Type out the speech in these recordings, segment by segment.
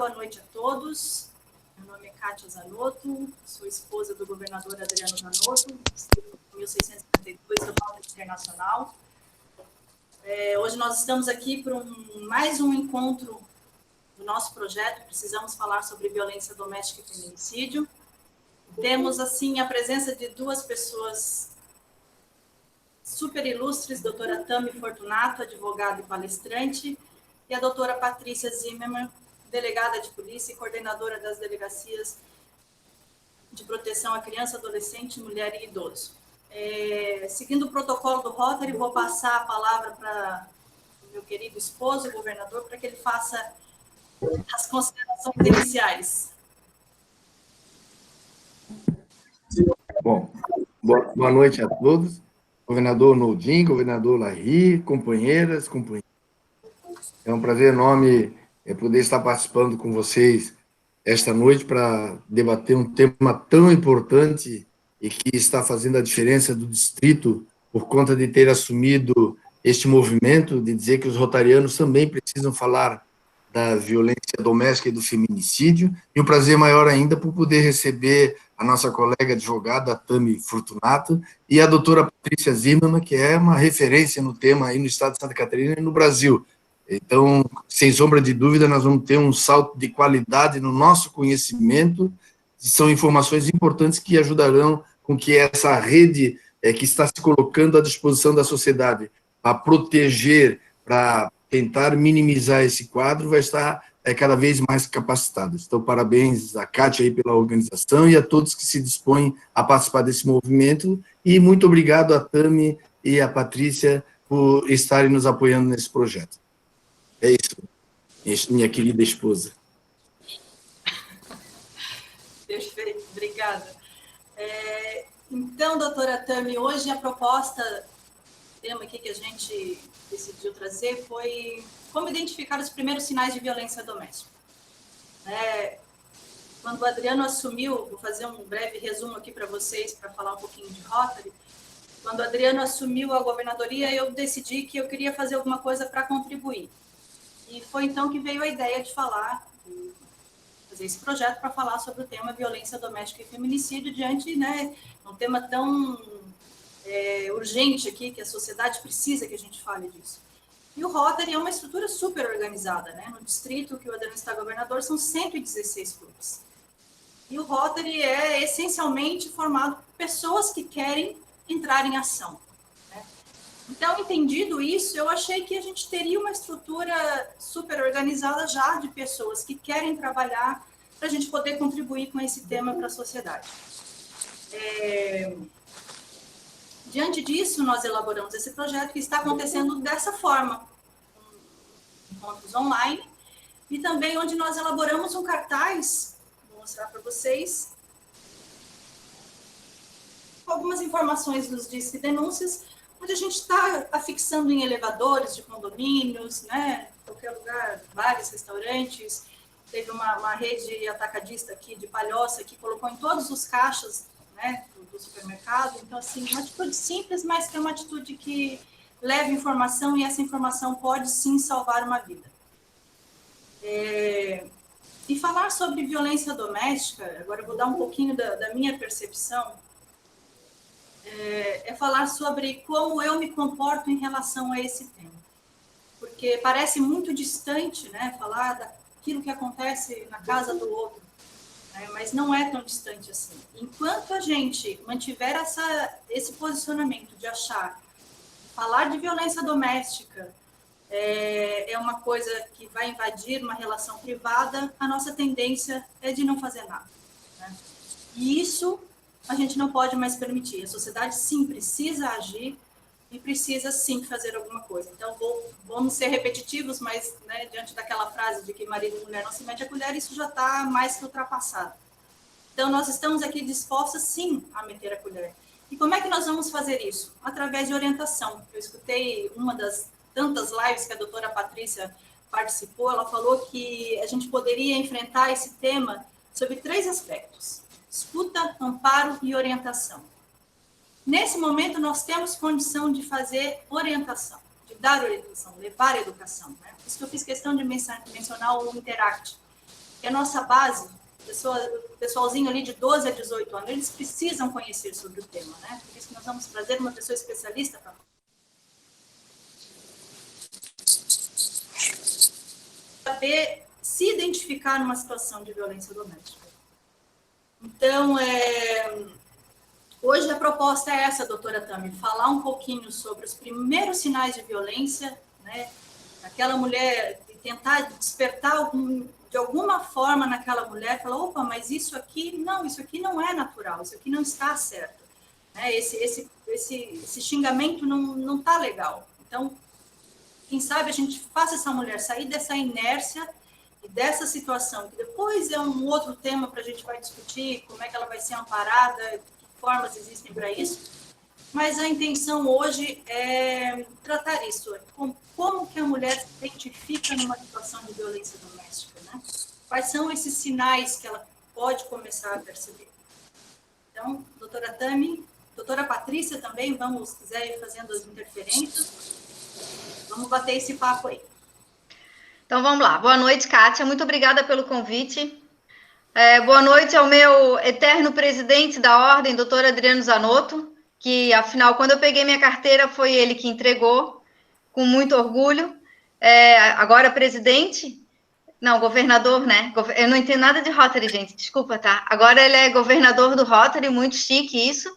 boa noite a todos. Meu nome é Kátia Zanotto, sou esposa do governador Adriano Zanotto, distrito 1652 do Rotary Internacional. Hoje nós estamos aqui para mais um encontro do nosso projeto. Precisamos falar sobre violência doméstica e feminicídio. Temos, assim, a presença de duas pessoas super ilustres, doutora Tami Fortunato, advogada e palestrante, e a doutora Patrícia Zimmermann, delegada de polícia e coordenadora das delegacias de proteção à criança, adolescente, mulher e idoso. Seguindo o protocolo do Rotary, vou passar a palavra para o meu querido esposo, o governador, para que ele faça as considerações iniciais. Bom, boa noite a todos. Governador Nordin, governador Larry, companheiras, companheiros. É um prazer enorme poder estar participando com vocês esta noite para debater um tema tão importante e que está fazendo a diferença do distrito por conta de ter assumido este movimento de dizer que os rotarianos também precisam falar da violência doméstica e do feminicídio, e um prazer maior ainda por poder receber a nossa colega advogada, Tami Fortunato, e a doutora Patrícia Zimmermann, que é uma referência no tema aí no estado de Santa Catarina e no Brasil. Então, sem sombra de dúvida, nós vamos ter um salto de qualidade no nosso conhecimento, são informações importantes que ajudarão com que essa rede que está se colocando à disposição da sociedade para proteger, para tentar minimizar esse quadro, vai estar cada vez mais capacitada. Então, parabéns a Kátia aí pela organização e a todos que se dispõem a participar desse movimento, e muito obrigado a Tami e a Patrícia por estarem nos apoiando nesse projeto. É isso, minha querida esposa. Perfeito, obrigada. Então, doutora Tami, hoje a proposta, o tema aqui que a gente decidiu trazer foi como identificar os primeiros sinais de violência doméstica. Quando o Adriano assumiu, vou fazer um breve resumo aqui para vocês, para falar um pouquinho de Rotary. Quando o Adriano assumiu a governadoria, eu decidi que eu queria fazer alguma coisa para contribuir. E foi então que veio a ideia de fazer esse projeto para falar sobre o tema violência doméstica e feminicídio diante, um tema tão urgente aqui, que a sociedade precisa que a gente fale disso. E o Rotary é uma estrutura super organizada, No distrito que o Adriano está governador, são 116 clubes. E o Rotary é essencialmente formado por pessoas que querem entrar em ação. Então, entendido isso, eu achei que a gente teria uma estrutura super organizada já de pessoas que querem trabalhar para a gente poder contribuir com esse tema para a sociedade. Diante disso, nós elaboramos esse projeto que está acontecendo dessa forma, com encontros online, e também onde nós elaboramos um cartaz, vou mostrar para vocês, com algumas informações dos disques e denúncias, onde a gente está afixando em elevadores de condomínios, qualquer lugar, bares, restaurantes. Teve uma rede atacadista aqui de Palhoça que colocou em todos os caixas do supermercado. Então, assim, uma atitude simples, mas que é uma atitude que leva informação, e essa informação pode, sim, salvar uma vida. E falar sobre violência doméstica, agora eu vou dar um pouquinho da minha percepção, falar sobre como eu me comporto em relação a esse tema. Porque parece muito distante, falar daquilo que acontece na casa do outro, mas não é tão distante assim. Enquanto a gente mantiver esse posicionamento de achar que falar de violência doméstica é uma coisa que vai invadir uma relação privada, a nossa tendência é de não fazer nada. E isso a gente não pode mais permitir. A sociedade, sim, precisa agir e precisa, sim, fazer alguma coisa. Então, vamos ser repetitivos, mas, diante daquela frase de que marido e mulher não se mete a colher, isso já está mais que ultrapassado. Então, nós estamos aqui dispostas, sim, a meter a colher. E como é que nós vamos fazer isso? Através de orientação. Eu escutei uma das tantas lives que a doutora Patrícia participou, ela falou que a gente poderia enfrentar esse tema sobre 3 aspectos: escuta, amparo e orientação. Nesse momento, nós temos condição de fazer orientação, de dar orientação, levar educação. Por isso que eu fiz questão de mencionar o Interact. E a nossa base, o pessoalzinho ali de 12 a 18 anos, eles precisam conhecer sobre o tema, né? Por isso que nós vamos trazer uma pessoa especialista para saber se identificar numa situação de violência doméstica. Então, hoje a proposta é essa, doutora Tami, falar um pouquinho sobre os primeiros sinais de violência, né? Aquela mulher, tentar despertar de alguma forma naquela mulher, falar, opa, mas isso aqui não é natural, isso aqui não está certo, né? Esse xingamento não está legal. Então, quem sabe a gente faça essa mulher sair dessa inércia e dessa situação, que depois é um outro tema para a gente vai discutir, como é que ela vai ser amparada, que formas existem para isso, mas a intenção hoje é tratar isso, como que a mulher se identifica numa situação de violência doméstica, né? Quais são esses sinais que ela pode começar a perceber. Então, doutora Tami, doutora Patrícia também, se quiser ir fazendo as interferências, vamos bater esse papo aí. Então, vamos lá. Boa noite, Kátia. Muito obrigada pelo convite. Boa noite ao meu eterno presidente da Ordem, doutor Adriano Zanotto, que, afinal, quando eu peguei minha carteira, foi ele que entregou, com muito orgulho. Agora, presidente... Não, governador, né? Eu não entendo nada de Rotary, gente, desculpa, tá? Agora ele é governador do Rotary, muito chique isso.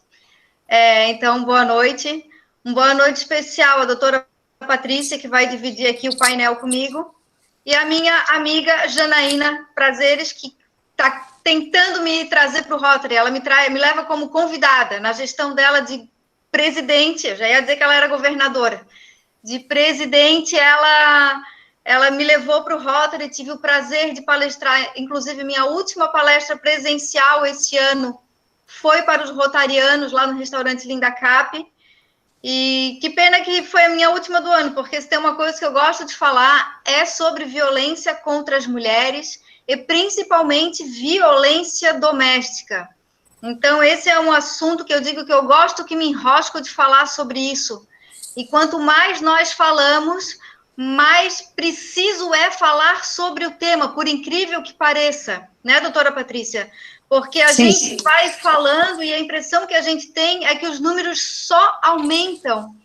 Então, boa noite. Uma boa noite especial à doutora Patrícia, que vai dividir aqui o painel comigo. E a minha amiga Janaína Prazeres, que está tentando me trazer para o Rotary. Ela me leva como convidada na gestão dela de presidente. Eu já ia dizer que ela era governadora. De presidente, ela me levou para o Rotary. Tive o prazer de palestrar, inclusive minha última palestra presencial esse ano foi para os rotarianos lá no restaurante Linda Cap. E que pena que foi a minha última do ano, porque se tem uma coisa que eu gosto de falar é sobre violência contra as mulheres e principalmente violência doméstica. Então, esse é um assunto que eu digo que eu gosto, que me enrosco de falar sobre isso. E quanto mais nós falamos, mais preciso é falar sobre o tema, por incrível que pareça, né, doutora Patrícia? Porque a gente vai falando e a impressão que a gente tem é que os números só aumentam.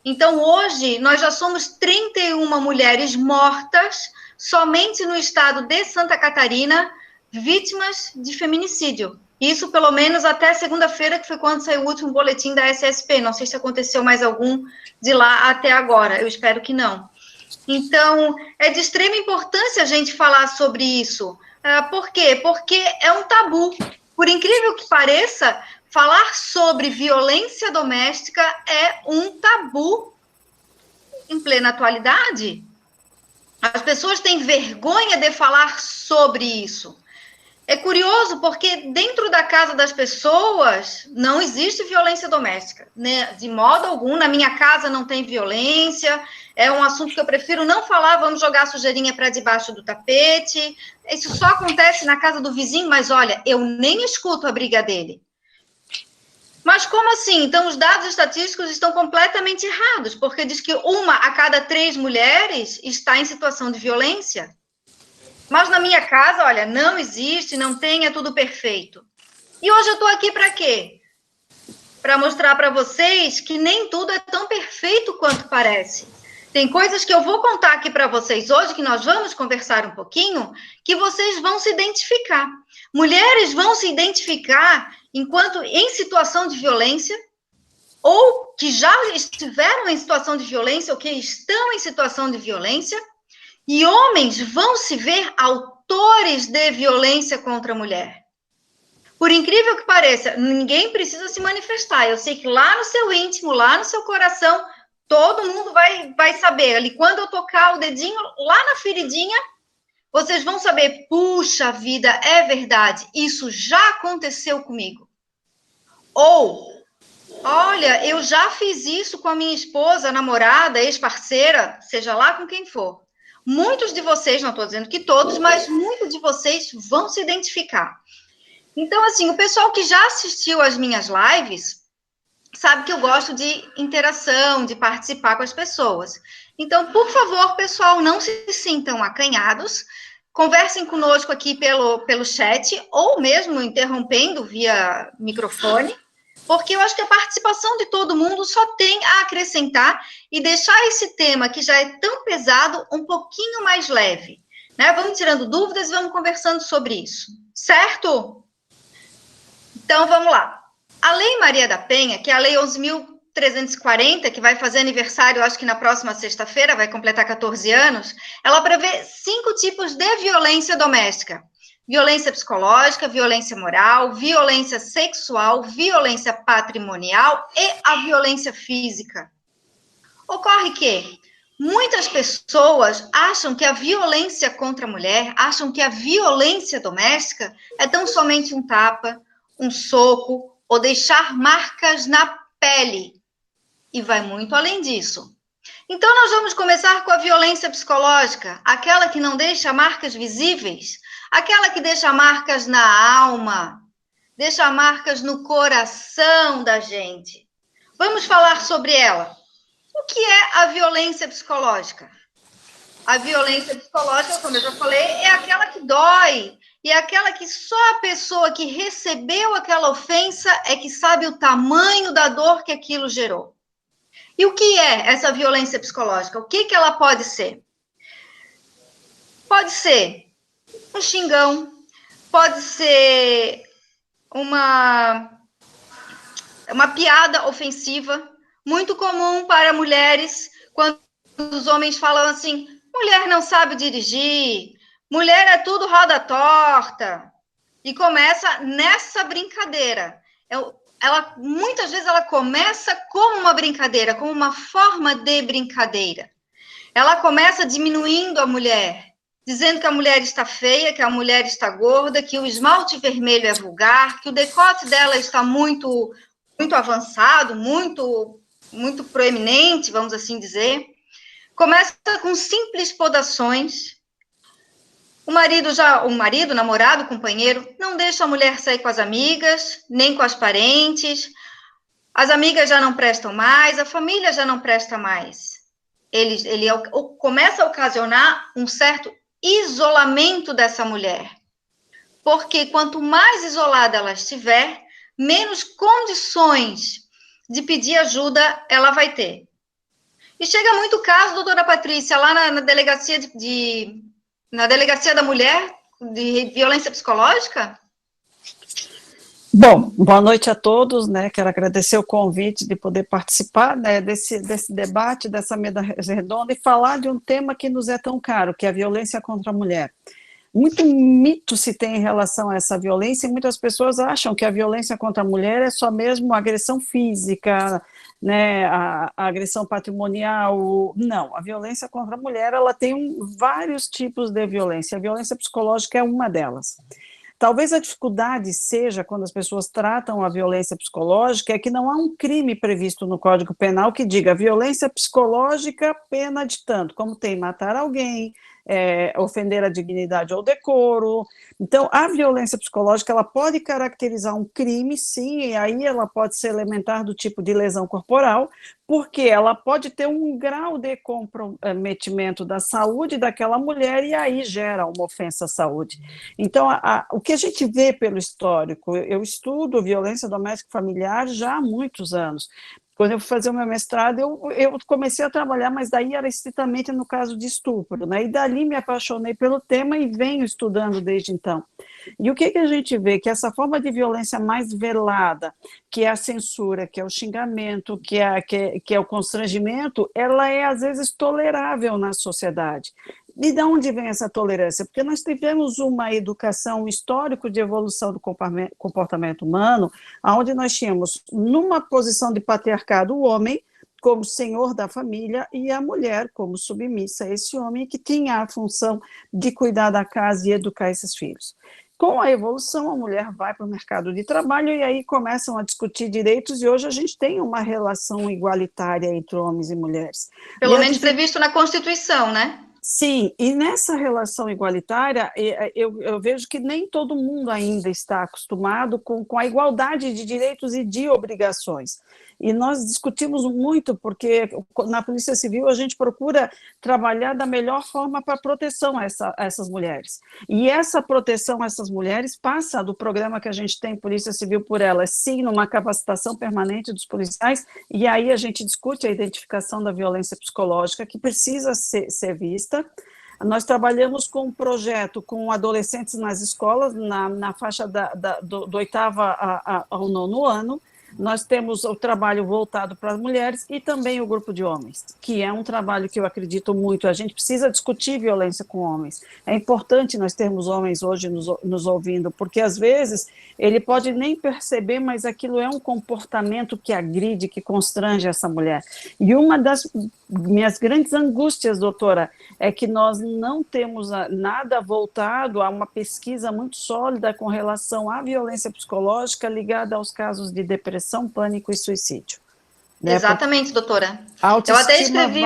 Então, hoje, nós já somos 31 mulheres mortas somente no estado de Santa Catarina, vítimas de feminicídio. Isso, pelo menos, até segunda-feira, que foi quando saiu o último boletim da SSP. Não sei se aconteceu mais algum de lá até agora. Eu espero que não. Então, é de extrema importância a gente falar sobre isso. Por quê? Porque é um tabu. Por incrível que pareça, falar sobre violência doméstica é um tabu em plena atualidade. As pessoas têm vergonha de falar sobre isso. É curioso porque dentro da casa das pessoas não existe violência doméstica, né? De modo algum. Na minha casa não tem violência, é um assunto que eu prefiro não falar, vamos jogar a sujeirinha para debaixo do tapete. Isso só acontece na casa do vizinho, mas olha, eu nem escuto a briga dele. Mas como assim? Então os dados estatísticos estão completamente errados, porque diz que 1 a cada 3 mulheres está em situação de violência. Mas na minha casa, olha, não existe, não tem, é tudo perfeito. E hoje eu estou aqui para quê? Para mostrar para vocês que nem tudo é tão perfeito quanto parece. Tem coisas que eu vou contar aqui para vocês hoje, que nós vamos conversar um pouquinho, que vocês vão se identificar. Mulheres vão se identificar enquanto em situação de violência, ou que já estiveram em situação de violência, ou que estão em situação de violência, e homens vão se ver autores de violência contra a mulher. Por incrível que pareça, ninguém precisa se manifestar. Eu sei que lá no seu íntimo, lá no seu coração, todo mundo vai saber. Ali, quando eu tocar o dedinho lá na feridinha, vocês vão saber, puxa vida, é verdade, isso já aconteceu comigo. Ou, olha, eu já fiz isso com a minha esposa, namorada, ex-parceira, seja lá com quem for. Muitos de vocês, não estou dizendo que todos, mas muitos de vocês vão se identificar. Então, assim, o pessoal que já assistiu às minhas lives sabe que eu gosto de interação, de participar com as pessoas. Então, por favor, pessoal, não se sintam acanhados. conversem conosco aqui pelo chat, ou mesmo interrompendo via microfone, porque eu acho que a participação de todo mundo só tem a acrescentar e deixar esse tema, que já é tão pesado, um pouquinho mais leve, né? Vamos tirando dúvidas e vamos conversando sobre isso, certo? Então, vamos lá. A Lei Maria da Penha, que é a Lei 11.340, que vai fazer aniversário, acho que na próxima sexta-feira, vai completar 14 anos, ela prevê 5 tipos de violência doméstica. Violência psicológica, violência moral, violência sexual, violência patrimonial e a violência física. Ocorre que muitas pessoas acham que a violência contra a mulher, acham que a violência doméstica é tão somente um tapa, um soco ou deixar marcas na pele. E vai muito além disso. Então, nós vamos começar com a violência psicológica, aquela que não deixa marcas visíveis, aquela que deixa marcas na alma, deixa marcas no coração da gente. Vamos falar sobre ela. O que é a violência psicológica? A violência psicológica, como eu já falei, é aquela que dói, e é aquela que só a pessoa que recebeu aquela ofensa é que sabe o tamanho da dor que aquilo gerou. E o que é essa violência psicológica? O que ela pode ser? Pode ser um xingão, pode ser uma piada ofensiva, muito comum para mulheres, quando os homens falam assim, mulher não sabe dirigir, mulher é tudo roda torta, e começa nessa brincadeira. Muitas vezes ela começa como uma brincadeira, como uma forma de brincadeira. Ela começa diminuindo a mulher, dizendo que a mulher está feia, que a mulher está gorda, que o esmalte vermelho é vulgar, que o decote dela está muito, muito avançado, muito, muito proeminente, vamos assim dizer. Começa com simples podações. O marido, namorado, companheiro, não deixa a mulher sair com as amigas, nem com as parentes. As amigas já não prestam mais, a família já não presta mais. Ele começa a ocasionar um certo isolamento dessa mulher. Porque quanto mais isolada ela estiver, menos condições de pedir ajuda ela vai ter. E chega muito caso, doutora Patrícia, lá na delegacia na delegacia da mulher de violência psicológica? Bom, boa noite a todos, né? Quero agradecer o convite de poder participar, né, desse debate, dessa mesa redonda e falar de um tema que nos é tão caro, que é a violência contra a mulher. Muito mito se tem em relação a essa violência e muitas pessoas acham que a violência contra a mulher é só mesmo a agressão física, né, a agressão patrimonial. Não, a violência contra a mulher ela tem vários tipos de violência. A violência psicológica é uma delas. Talvez a dificuldade seja, quando as pessoas tratam a violência psicológica, é que não há um crime previsto no Código Penal que diga violência psicológica, pena de tanto, como tem matar alguém, ofender a dignidade ou decoro. Então, a violência psicológica, ela pode caracterizar um crime, sim, e aí ela pode ser elementar do tipo de lesão corporal, porque ela pode ter um grau de comprometimento da saúde daquela mulher e aí gera uma ofensa à saúde. Então, o que a gente vê pelo histórico, eu estudo violência doméstica familiar já há muitos anos. Quando eu fui fazer o meu mestrado, eu comecei a trabalhar, mas daí era estritamente no caso de estupro, né? E dali me apaixonei pelo tema e venho estudando desde então. E o que a gente vê? Que essa forma de violência mais velada, que é a censura, que é o xingamento, que é o constrangimento, ela é, às vezes, tolerável na sociedade. E de onde vem essa tolerância? Porque nós tivemos uma educação, um histórico de evolução do comportamento humano, onde nós tínhamos, numa posição de patriarcado, o homem como senhor da família e a mulher como submissa a esse homem que tinha a função de cuidar da casa e educar esses filhos. Com a evolução, a mulher vai para o mercado de trabalho e aí começam a discutir direitos e hoje a gente tem uma relação igualitária entre homens e mulheres. Pelo menos previsto na Constituição, né? Sim, e nessa relação igualitária, eu vejo que nem todo mundo ainda está acostumado com a igualdade de direitos e de obrigações. E nós discutimos muito, porque na Polícia Civil a gente procura trabalhar da melhor forma para proteção a essas mulheres. E essa proteção a essas mulheres passa do programa que a gente tem, Polícia Civil por Elas, sim, numa capacitação permanente dos policiais, e aí a gente discute a identificação da violência psicológica, que precisa ser vista. Nós trabalhamos com um projeto com adolescentes nas escolas, na faixa do 8º ao 9º ano. Nós temos o trabalho voltado para as mulheres e também o grupo de homens, que é um trabalho que eu acredito muito. A gente precisa discutir violência com homens. É importante nós termos homens hoje nos ouvindo, porque às vezes ele pode nem perceber, mas aquilo é um comportamento que agride, que constrange essa mulher. E uma das minhas grandes angústias, doutora, é que nós não temos nada voltado a uma pesquisa muito sólida com relação à violência psicológica ligada aos casos de depressão, pânico e suicídio. Né? Exatamente, doutora. Eu até escrevi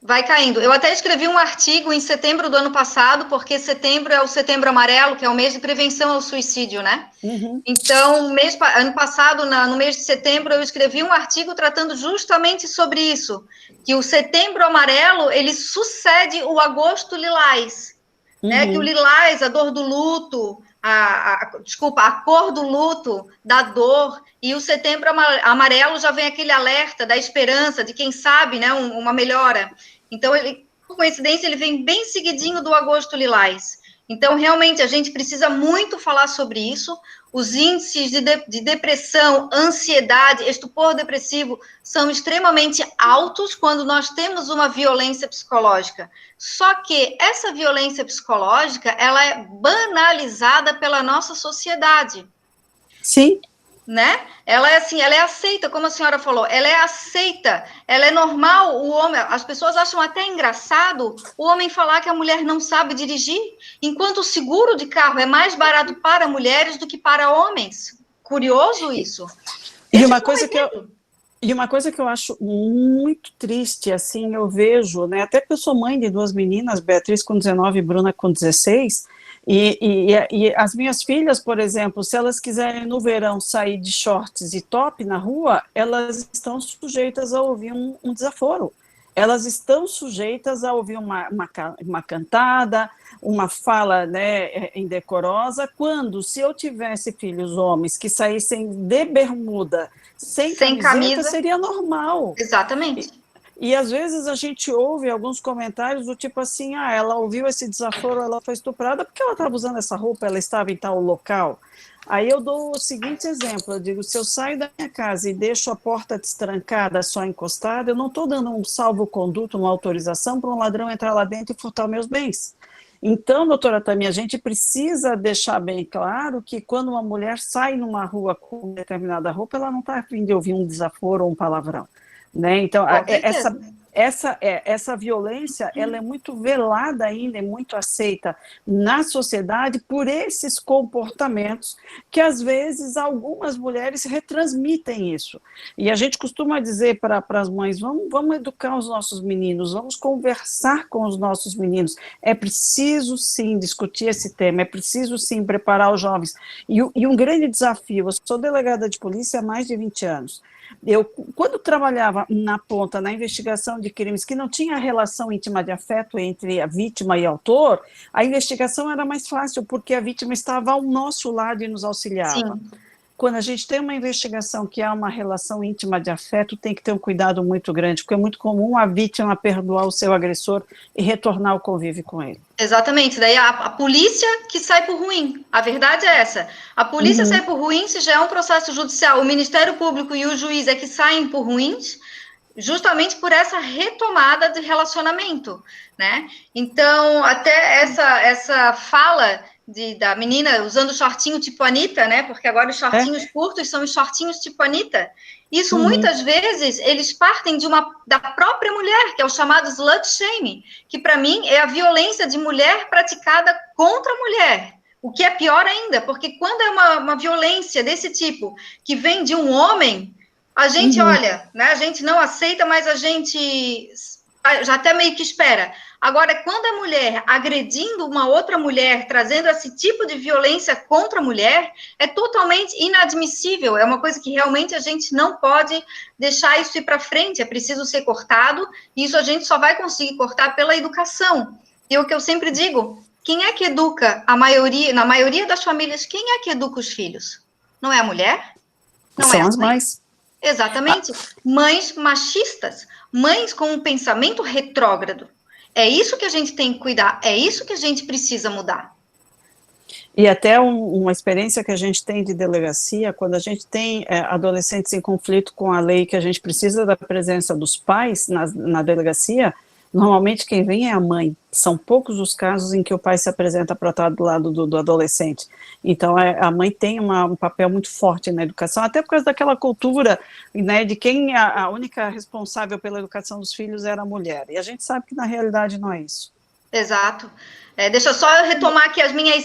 vai caindo. Eu até escrevi um artigo em setembro do ano passado, porque setembro é o Setembro Amarelo, que é o mês de prevenção ao suicídio, né? Uhum. Então, ano passado, no mês de setembro, eu escrevi um artigo tratando justamente sobre isso, que o Setembro Amarelo, ele sucede o Agosto Lilás, né? Que o lilás, a dor do luto, a cor do luto, da dor, e o Setembro Amarelo já vem aquele alerta da esperança, de quem sabe, né, uma melhora. Então, por coincidência, ele vem bem seguidinho do Agosto Lilás. Então, realmente, a gente precisa muito falar sobre isso. Os índices de depressão, ansiedade, estupor depressivo são extremamente altos quando nós temos uma violência psicológica. Só que essa violência psicológica, ela é banalizada pela nossa sociedade. Sim. Né? Ela é assim, ela é aceita, como a senhora falou, ela é aceita, ela é normal, o homem, as pessoas acham até engraçado o homem falar que a mulher não sabe dirigir, enquanto o seguro de carro é mais barato para mulheres do que para homens. Curioso isso. E uma coisa que eu acho muito triste, assim, eu vejo, né, até porque eu sou mãe de 2 meninas, Beatriz com 19 e Bruna com 16, e as minhas filhas, por exemplo, se elas quiserem no verão sair de shorts e top na rua, elas estão sujeitas a ouvir um desaforo. Elas estão sujeitas a ouvir uma cantada, uma fala, né, indecorosa, quando, se eu tivesse filhos homens que saíssem de bermuda, sem camisa, seria normal. Exatamente. E às vezes a gente ouve alguns comentários do tipo assim, ela ouviu esse desaforo, ela foi estuprada porque ela estava usando essa roupa, ela estava em tal local. Aí eu dou o seguinte exemplo, eu digo, se eu saio da minha casa e deixo a porta destrancada, só encostada, eu não estou dando um salvo-conduto, uma autorização para um ladrão entrar lá dentro e furtar meus bens. Então, doutora Tami, a gente precisa deixar bem claro que quando uma mulher sai numa rua com determinada roupa, ela não está a fim de ouvir um desaforo ou um palavrão. Né? Então, essa violência, ela é muito velada ainda, é muito aceita na sociedade por esses comportamentos que, às vezes, algumas mulheres retransmitem isso. E a gente costuma dizer para as mães, vamos educar os nossos meninos, vamos conversar com os nossos meninos. É preciso, sim, discutir esse tema, é preciso, sim, preparar os jovens. E um grande desafio, eu sou delegada de polícia há mais de 20 anos. Eu, quando trabalhava na ponta, na investigação de crimes que não tinha relação íntima de afeto entre a vítima e o autor, a investigação era mais fácil, porque a vítima estava ao nosso lado e nos auxiliava. Sim. Quando a gente tem uma investigação que há uma relação íntima de afeto, tem que ter um cuidado muito grande, porque é muito comum a vítima perdoar o seu agressor e retornar ao convívio com ele. Exatamente, daí a polícia que sai por ruim, a verdade é essa, a polícia sai por ruim se já é um processo judicial, o Ministério Público e o juiz é que saem por ruins, justamente por essa retomada de relacionamento, né? Então, até essa fala da menina usando shortinho tipo Anitta, né? Porque agora os shortinhos curtos são os shortinhos tipo Anitta. Isso, muitas vezes, eles partem da própria mulher, que é o chamado slut shame, que, para mim, é a violência de mulher praticada contra a mulher. O que é pior ainda, porque quando é uma violência desse tipo, que vem de um homem, a gente, olha, né, a gente não aceita, mas a gente já até meio que espera. Agora, quando a mulher agredindo uma outra mulher, trazendo esse tipo de violência contra a mulher, é totalmente inadmissível. É uma coisa que realmente a gente não pode deixar isso ir para frente. É preciso ser cortado. E isso a gente só vai conseguir cortar pela educação. E o que eu sempre digo, quem é que educa a maioria, na maioria das famílias, quem é que educa os filhos? Não é a mulher? Não São é as mães. Exatamente. Mães machistas, mães com um pensamento retrógrado. É isso que a gente tem que cuidar, é isso que a gente precisa mudar. E até uma experiência que a gente tem de delegacia, quando a gente tem adolescentes em conflito com a lei, que a gente precisa da presença dos pais na delegacia, normalmente quem vem é a mãe. São poucos os casos em que o pai se apresenta para estar do lado do adolescente. Então, a mãe tem um papel muito forte na educação, até por causa daquela cultura, né, de quem a única responsável pela educação dos filhos era a mulher. E a gente sabe que, na realidade, não é isso. Exato. Deixa eu só retomar aqui as minhas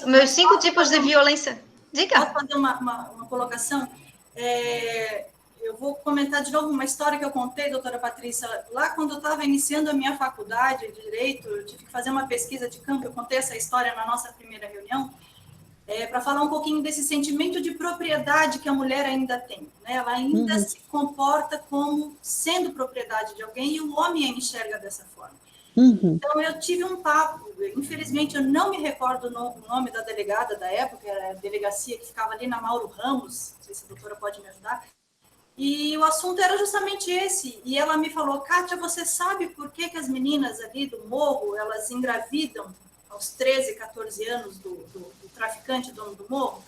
meus cinco tipos de violência. Diga. Posso fazer uma colocação? Eu vou comentar de novo uma história que eu contei, doutora Patrícia, lá quando eu estava iniciando a minha faculdade de Direito, eu tive que fazer uma pesquisa de campo, eu contei essa história na nossa primeira reunião, para falar um pouquinho desse sentimento de propriedade que a mulher ainda tem, né? Ela ainda se comporta como sendo propriedade de alguém e o homem a enxerga dessa forma. Então, eu tive um papo, infelizmente eu não me recordo o nome da delegada da época, era a delegacia que ficava ali na Mauro Ramos, não sei se a doutora pode me ajudar, e o assunto era justamente esse, e ela me falou, Kátia, você sabe por que as meninas ali do morro, elas engravidam aos 13, 14 anos do traficante, dono do morro?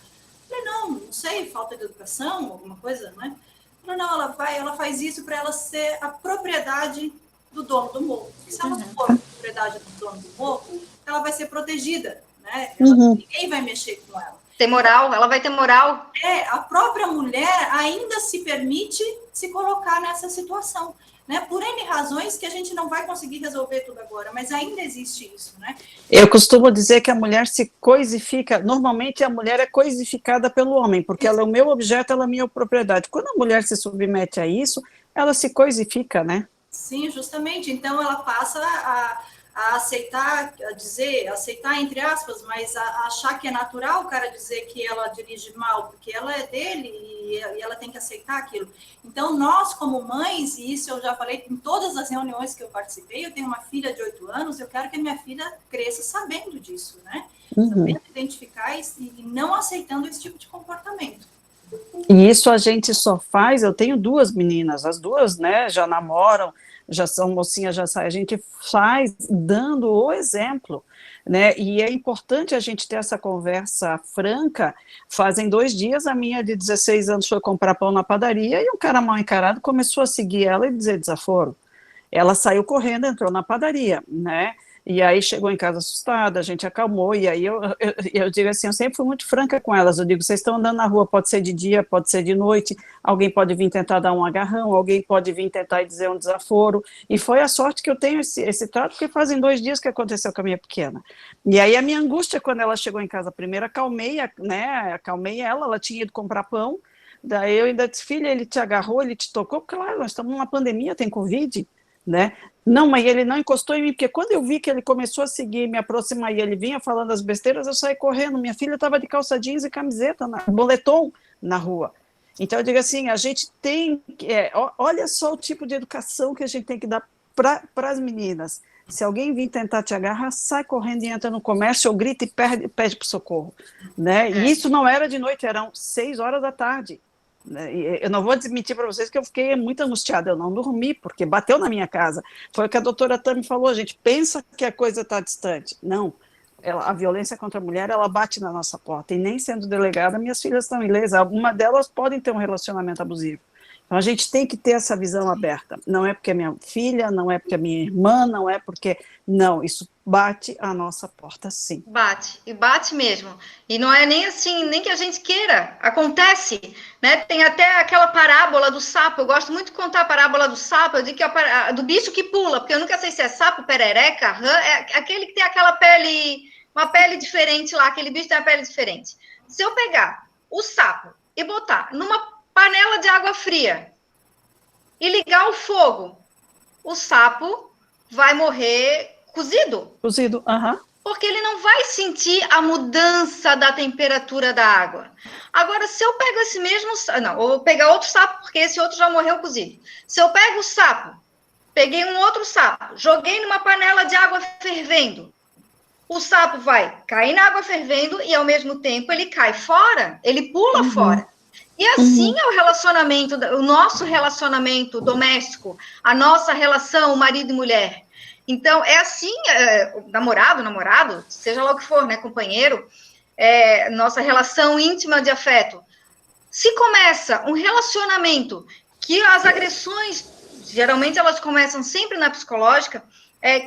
Eu falei, não sei, falta de educação, alguma coisa, né? Ela não, ela faz isso para ela ser a propriedade do dono do morro. E se ela for a propriedade do dono do morro, ela vai ser protegida, né? Ninguém vai mexer com ela. Tem moral, ela vai ter moral. A própria mulher ainda se permite se colocar nessa situação, né? Por N razões que a gente não vai conseguir resolver tudo agora, mas ainda existe isso, né? Eu costumo dizer que a mulher se coisifica, normalmente a mulher é coisificada pelo homem, porque ela é o meu objeto, ela é a minha propriedade. Quando a mulher se submete a isso, ela se coisifica, né? Sim, justamente. Então, ela passa a aceitar, aceitar entre aspas, mas a achar que é natural o cara dizer que ela dirige mal, porque ela é dele e ela tem que aceitar aquilo. Então, nós como mães, e isso eu já falei em todas as reuniões que eu participei, eu tenho uma filha de 8 anos, eu quero que a minha filha cresça sabendo disso, né? Sabendo identificar e não aceitando esse tipo de comportamento. E isso a gente só faz, eu tenho 2 meninas, as 2, né, já namoram, já são mocinhas, já saem, a gente faz dando o exemplo, né, e é importante a gente ter essa conversa franca. Fazem 2 dias, a minha de 16 anos foi comprar pão na padaria, e um cara mal encarado começou a seguir ela e dizer desaforo. Ela saiu correndo, entrou na padaria, né, e aí chegou em casa assustada, a gente acalmou, e aí eu digo assim, eu sempre fui muito franca com elas, eu digo, vocês estão andando na rua, pode ser de dia, pode ser de noite, alguém pode vir tentar dar um agarrão, alguém pode vir tentar dizer um desaforo, e foi a sorte que eu tenho esse trato, porque fazem 2 dias que aconteceu com a minha pequena. E aí a minha angústia, quando ela chegou em casa primeiro, acalmei ela tinha ido comprar pão, daí eu ainda disse, filha, ele te agarrou, ele te tocou? Claro, nós estamos numa pandemia, tem Covid, né? Não, mas ele não encostou em mim, porque quando eu vi que ele começou a seguir, me aproximar, e ele vinha falando as besteiras, eu saí correndo. Minha filha estava de calça jeans e camiseta, boletom na rua. Então, eu digo assim, a gente tem... olha só o tipo de educação que a gente tem que dar para as meninas. Se alguém vir tentar te agarrar, sai correndo e entra no comércio, ou grita e pede para socorro. Né? E isso não era de noite, eram 6 horas da tarde. Eu não vou desmentir para vocês que eu fiquei muito angustiada, eu não dormi, porque bateu na minha casa. Foi o que a doutora Tami falou, a gente pensa que a coisa está distante. Não, a violência contra a mulher, ela bate na nossa porta, e nem sendo delegada, minhas filhas estão ilesas, algumas delas podem ter um relacionamento abusivo. Então, a gente tem que ter essa visão aberta. Não é porque é minha filha, não é porque é minha irmã, não é porque... Não, isso bate à nossa porta, sim. Bate, e bate mesmo. E não é nem assim, nem que a gente queira. Acontece, né? Tem até aquela parábola do sapo. Eu gosto muito de contar a parábola do sapo. Eu digo que é do bicho que pula, porque eu nunca sei se é sapo, perereca, rã, é aquele que tem aquela pele, uma pele diferente lá, aquele bicho tem uma pele diferente. Se eu pegar o sapo e botar numa panela de água fria e ligar o fogo, o sapo vai morrer cozido. Cozido, aham. Porque ele não vai sentir a mudança da temperatura da água. Agora, se eu pego esse mesmo... Não, vou pegar outro sapo, porque esse outro já morreu cozido. Se eu pego o sapo, peguei um outro sapo, joguei numa panela de água fervendo, o sapo vai cair na água fervendo e, ao mesmo tempo, ele cai fora, ele pula fora. E assim é o relacionamento, o nosso relacionamento doméstico, a nossa relação marido e mulher. Então, é assim, namorado, seja lá o que for, né, companheiro, nossa relação íntima de afeto. Se começa um relacionamento que as agressões, geralmente elas começam sempre na psicológica,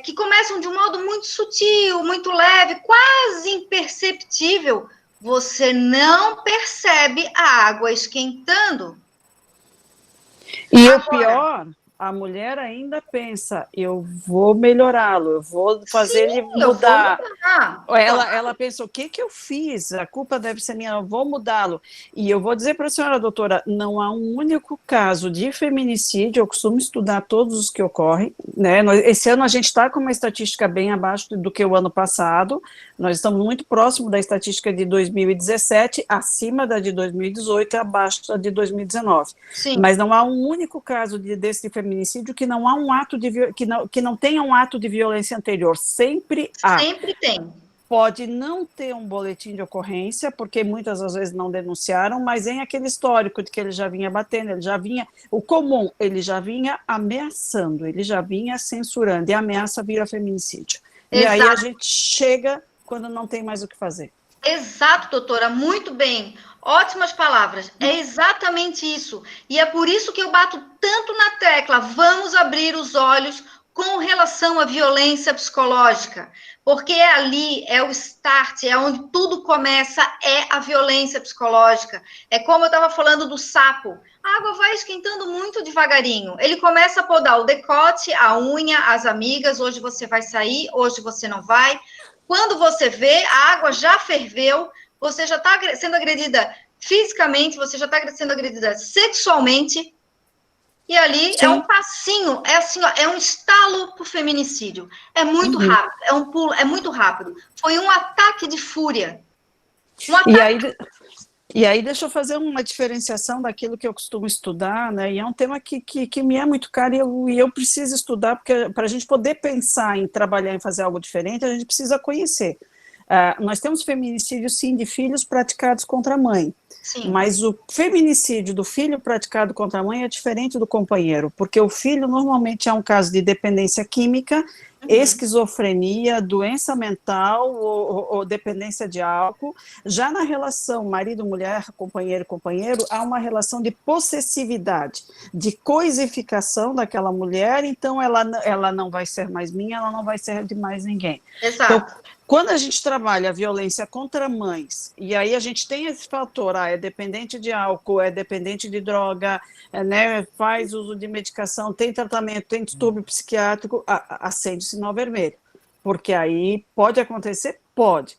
que começam de um modo muito sutil, muito leve, quase imperceptível, você não percebe a água esquentando. E o pior, a mulher ainda pensa, eu vou melhorá-lo, eu vou fazer ele mudar. Ela pensa, o que eu fiz? A culpa deve ser minha, eu vou mudá-lo. E eu vou dizer para a senhora, doutora, não há um único caso de feminicídio, eu costumo estudar todos os que ocorrem, né? Esse ano a gente está com uma estatística bem abaixo do que o ano passado, nós estamos muito próximo da estatística de 2017, acima da de 2018 e abaixo da de 2019. Sim. Mas não há um único caso desse feminicídio que não há um ato que não tenha um ato de violência anterior. Sempre há. Sempre tem. Pode não ter um boletim de ocorrência, porque muitas das vezes não denunciaram, mas em aquele histórico de que ele já vinha batendo, ele já vinha, o comum, ele já vinha ameaçando, ele já vinha censurando, e a ameaça vira feminicídio. Exato. E aí a gente chega quando não tem mais o que fazer. Exato, doutora, muito bem. Ótimas palavras. É exatamente isso. E é por isso que eu bato tanto na tecla. Vamos abrir os olhos com relação à violência psicológica. Porque ali, é o start, é onde tudo começa, é a violência psicológica. É como eu estava falando do sapo. A água vai esquentando muito devagarinho. Ele começa a podar o decote, a unha, as amigas. Hoje você vai sair, hoje você não vai. Quando você vê, a água já ferveu, você já está sendo agredida fisicamente, você já está sendo agredida sexualmente, e ali Sim. É um passinho, é assim, ó, é um estalo para o feminicídio. É muito rápido, é um pulo, é muito rápido. Foi um ataque de fúria. E aí deixa eu fazer uma diferenciação daquilo que eu costumo estudar, né? E é um tema que me é muito caro e eu preciso estudar, porque para a gente poder pensar em trabalhar em fazer algo diferente, a gente precisa conhecer. Nós temos feminicídio, sim, de filhos praticados contra a mãe. Sim. Mas o feminicídio do filho praticado contra a mãe é diferente do companheiro, porque o filho normalmente é um caso de dependência química, esquizofrenia, doença mental ou dependência de álcool. Já na relação marido-mulher, companheiro-companheiro, há uma relação de possessividade, de coisificação daquela mulher, então ela não vai ser mais minha, ela não vai ser de mais ninguém. Exato. Então, quando a gente trabalha a violência contra mães, e aí a gente tem esse fator, é dependente de álcool, é dependente de droga, né, faz uso de medicação, tem tratamento, tem distúrbio psiquiátrico, acende o sinal vermelho. Porque aí pode acontecer? Pode.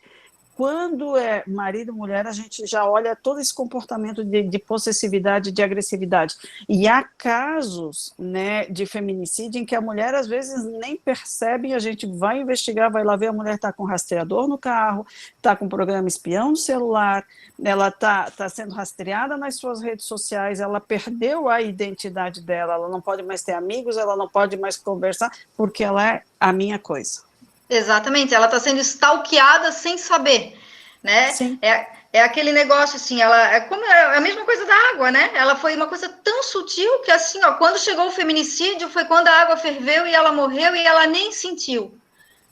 Quando é marido e mulher, a gente já olha todo esse comportamento de possessividade, de agressividade. E há casos, né, de feminicídio em que a mulher, às vezes, nem percebe, a gente vai investigar, vai lá ver, a mulher está com rastreador no carro, está com programa espião no celular, ela está sendo rastreada nas suas redes sociais, ela perdeu a identidade dela, ela não pode mais ter amigos, ela não pode mais conversar, porque ela é a minha coisa. Exatamente, ela está sendo stalkeada sem saber, né? Sim. É aquele negócio assim, ela é a mesma coisa da água, né? Ela foi uma coisa tão sutil que assim, ó, quando chegou o feminicídio foi quando a água ferveu e ela morreu e ela nem sentiu,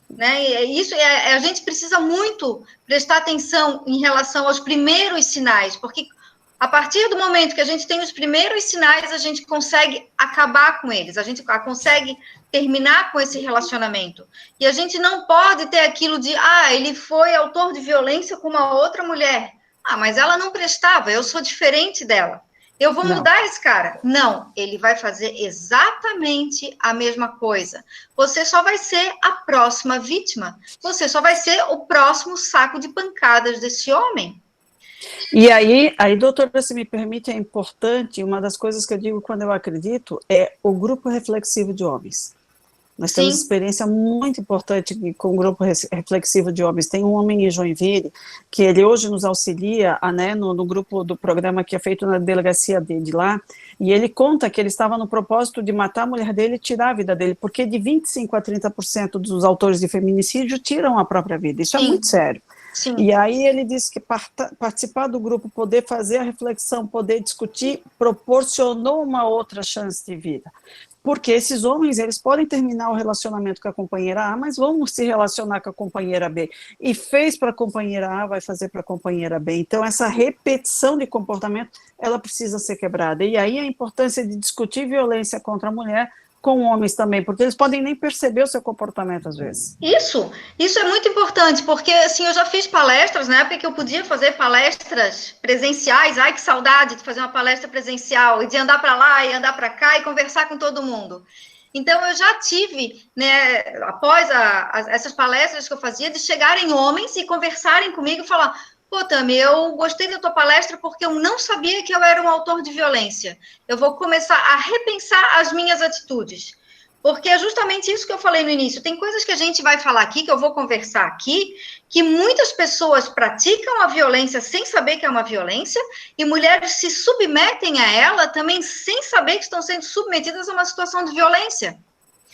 né? E isso a gente precisa muito prestar atenção em relação aos primeiros sinais, porque a partir do momento que a gente tem os primeiros sinais, a gente consegue acabar com eles, a gente consegue terminar com esse relacionamento. E a gente não pode ter aquilo de, ele foi autor de violência com uma outra mulher. Mas ela não prestava, eu sou diferente dela. Eu vou mudar esse cara. Não, ele vai fazer exatamente a mesma coisa. Você só vai ser a próxima vítima. Você só vai ser o próximo saco de pancadas desse homem. E aí, doutora, se me permite, é importante, uma das coisas que eu digo quando eu acredito é o grupo reflexivo de homens. Nós temos experiência muito importante com o grupo reflexivo de homens. Tem um homem em Joinville, que ele hoje nos auxilia, né, no grupo do programa que é feito na delegacia de lá, e ele conta que ele estava no propósito de matar a mulher dele e tirar a vida dele, porque de 25% a 30% dos autores de feminicídio tiram a própria vida. Isso é muito sério. Sim. E aí ele disse que participar do grupo, poder fazer a reflexão, poder discutir, proporcionou uma outra chance de vida. Porque esses homens, eles podem terminar o relacionamento com a companheira A, mas vão se relacionar com a companheira B. E fez para a companheira A, vai fazer para a companheira B. Então, essa repetição de comportamento, ela precisa ser quebrada. E aí a importância de discutir violência contra a mulher com homens também, porque eles podem nem perceber o seu comportamento às vezes. Isso é muito importante, porque assim, eu já fiz palestras, na época que eu podia fazer palestras presenciais, ai que saudade de fazer uma palestra presencial, e de andar para lá e andar para cá e conversar com todo mundo. Então, eu já tive, né, após essas palestras que eu fazia, de chegarem homens e conversarem comigo e falar: pô, Tami, eu gostei da tua palestra porque eu não sabia que eu era um autor de violência. Eu vou começar a repensar as minhas atitudes. Porque é justamente isso que eu falei no início. Tem coisas que a gente vai falar aqui, que eu vou conversar aqui, que muitas pessoas praticam a violência sem saber que é uma violência, e mulheres se submetem a ela também sem saber que estão sendo submetidas a uma situação de violência.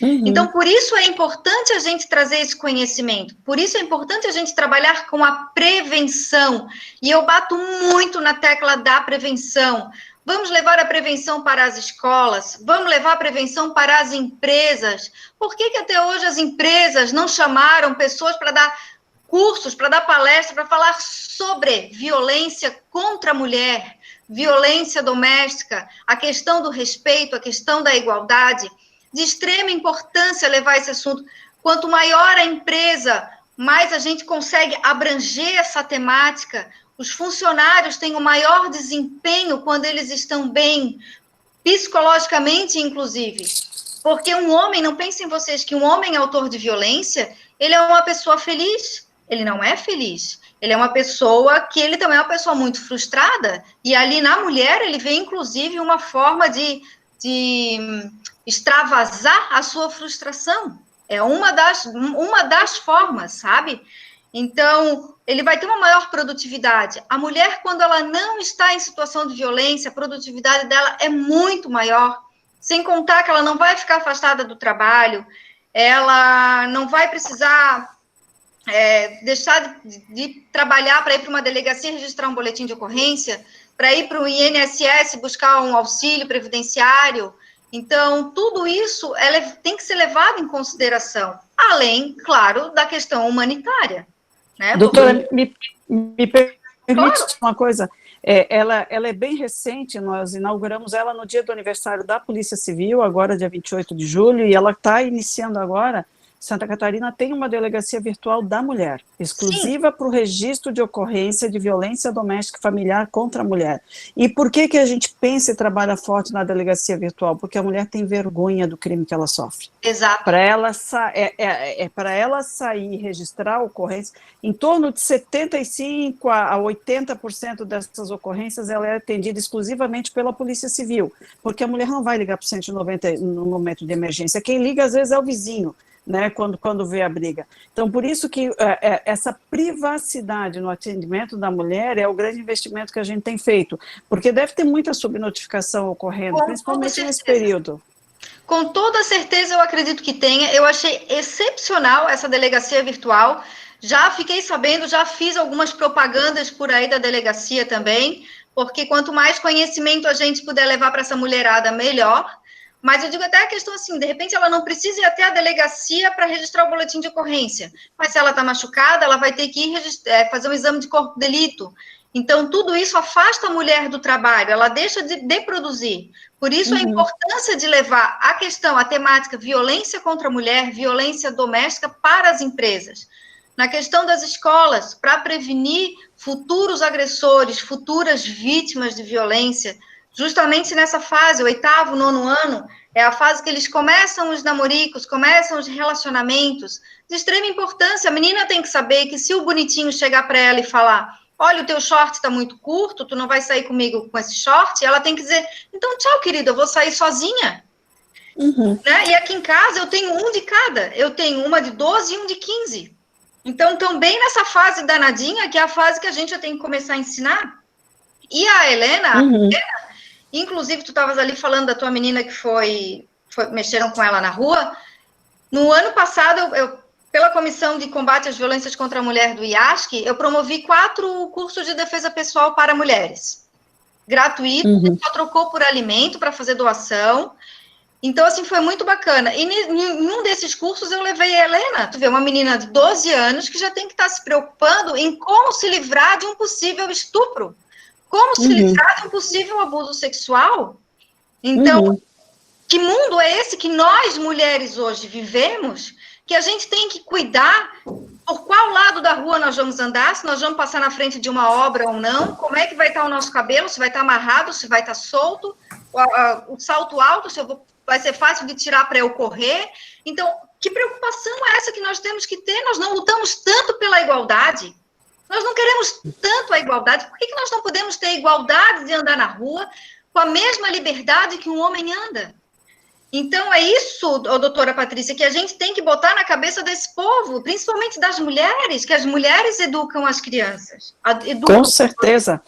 Então, por isso é importante a gente trazer esse conhecimento, por isso é importante a gente trabalhar com a prevenção, e eu bato muito na tecla da prevenção. Vamos levar a prevenção para as escolas, vamos levar a prevenção para as empresas. Por que até hoje as empresas não chamaram pessoas para dar cursos, para dar palestra, para falar sobre violência contra a mulher, violência doméstica, a questão do respeito, a questão da igualdade? De extrema importância levar esse assunto. Quanto maior a empresa, mais a gente consegue abranger essa temática. Os funcionários têm um maior desempenho quando eles estão bem, psicologicamente, inclusive. Porque um homem, não pensem vocês que um homem autor de violência, ele é uma pessoa feliz. Ele não é feliz. Ele é uma pessoa que ele também é uma pessoa muito frustrada. E ali na mulher, ele vê, inclusive, uma forma de extravasar a sua frustração. É uma das formas, sabe? Então, ele vai ter uma maior produtividade. A mulher, quando ela não está em situação de violência, a produtividade dela é muito maior. Sem contar que ela não vai ficar afastada do trabalho, ela não vai precisar deixar de trabalhar para ir para uma delegacia registrar um boletim de ocorrência, para ir para o INSS buscar um auxílio previdenciário. Então, tudo isso tem que ser levado em consideração, além, claro, da questão humanitária. Né? Doutora, me permite uma coisa, ela é bem recente, nós inauguramos ela no dia do aniversário da Polícia Civil, agora dia 28 de julho, e ela está iniciando agora. Santa Catarina tem uma delegacia virtual da mulher, exclusiva para o registro de ocorrência de violência doméstica e familiar contra a mulher. E por que a gente pensa e trabalha forte na delegacia virtual? Porque a mulher tem vergonha do crime que ela sofre. Exato. Para ela sair e registrar a ocorrência, em torno de 75% a 80% dessas ocorrências ela é atendida exclusivamente pela Polícia Civil, porque a mulher não vai ligar para o 190 no momento de emergência. Quem liga, às vezes, é o vizinho, né, quando vê a briga. Então, por isso que essa privacidade no atendimento da mulher é o grande investimento que a gente tem feito, porque deve ter muita subnotificação ocorrendo, principalmente nesse período. Com toda certeza, eu acredito que tenha. Eu achei excepcional essa delegacia virtual. Já fiquei sabendo, já fiz algumas propagandas por aí da delegacia também, porque quanto mais conhecimento a gente puder levar para essa mulherada, melhor. Mas eu digo até a questão assim, de repente ela não precisa ir até a delegacia para registrar o boletim de ocorrência, mas se ela está machucada, ela vai ter que ir fazer um exame de corpo de delito. Então, tudo isso afasta a mulher do trabalho, ela deixa de produzir. Por isso, a importância de levar a questão, a temática violência contra a mulher, violência doméstica para as empresas. Na questão das escolas, para prevenir futuros agressores, futuras vítimas de violência, justamente nessa fase, o 8º, 9º ano, é a fase que eles começam os namoricos, começam os relacionamentos, de extrema importância. A menina tem que saber que se o bonitinho chegar para ela e falar: olha, o teu short está muito curto, tu não vai sair comigo com esse short, e ela tem que dizer, então, tchau, querida, eu vou sair sozinha. Né? E aqui em casa eu tenho um de cada, eu tenho uma de 12 e um de 15. Então, também nessa fase danadinha, que é a fase que a gente já tem que começar a ensinar. E a Helena, inclusive, tu estavas ali falando da tua menina que mexeram com ela na rua. No ano passado, pela Comissão de Combate às Violências contra a Mulher do IASC, eu promovi 4 cursos de defesa pessoal para mulheres. Gratuito, só trocou por alimento para fazer doação. Então, assim, foi muito bacana. E em um desses cursos eu levei a Helena, tu vê, uma menina de 12 anos que já tem que estar se preocupando em como se livrar de um possível estupro, como se livrar de um possível abuso sexual. Então, que mundo é esse que nós, mulheres, hoje vivemos, que a gente tem que cuidar por qual lado da rua nós vamos andar, se nós vamos passar na frente de uma obra ou não, como é que vai estar o nosso cabelo, se vai estar amarrado, se vai estar solto, o salto alto, vai ser fácil de tirar para eu correr. Então, que preocupação é essa que nós temos que ter? Nós não lutamos tanto pela igualdade, nós não queremos tanto a igualdade, por que nós não podemos ter igualdade de andar na rua com a mesma liberdade que um homem anda? Então, é isso, doutora Patrícia, que a gente tem que botar na cabeça desse povo, principalmente das mulheres, que as mulheres educam as crianças. Com certeza.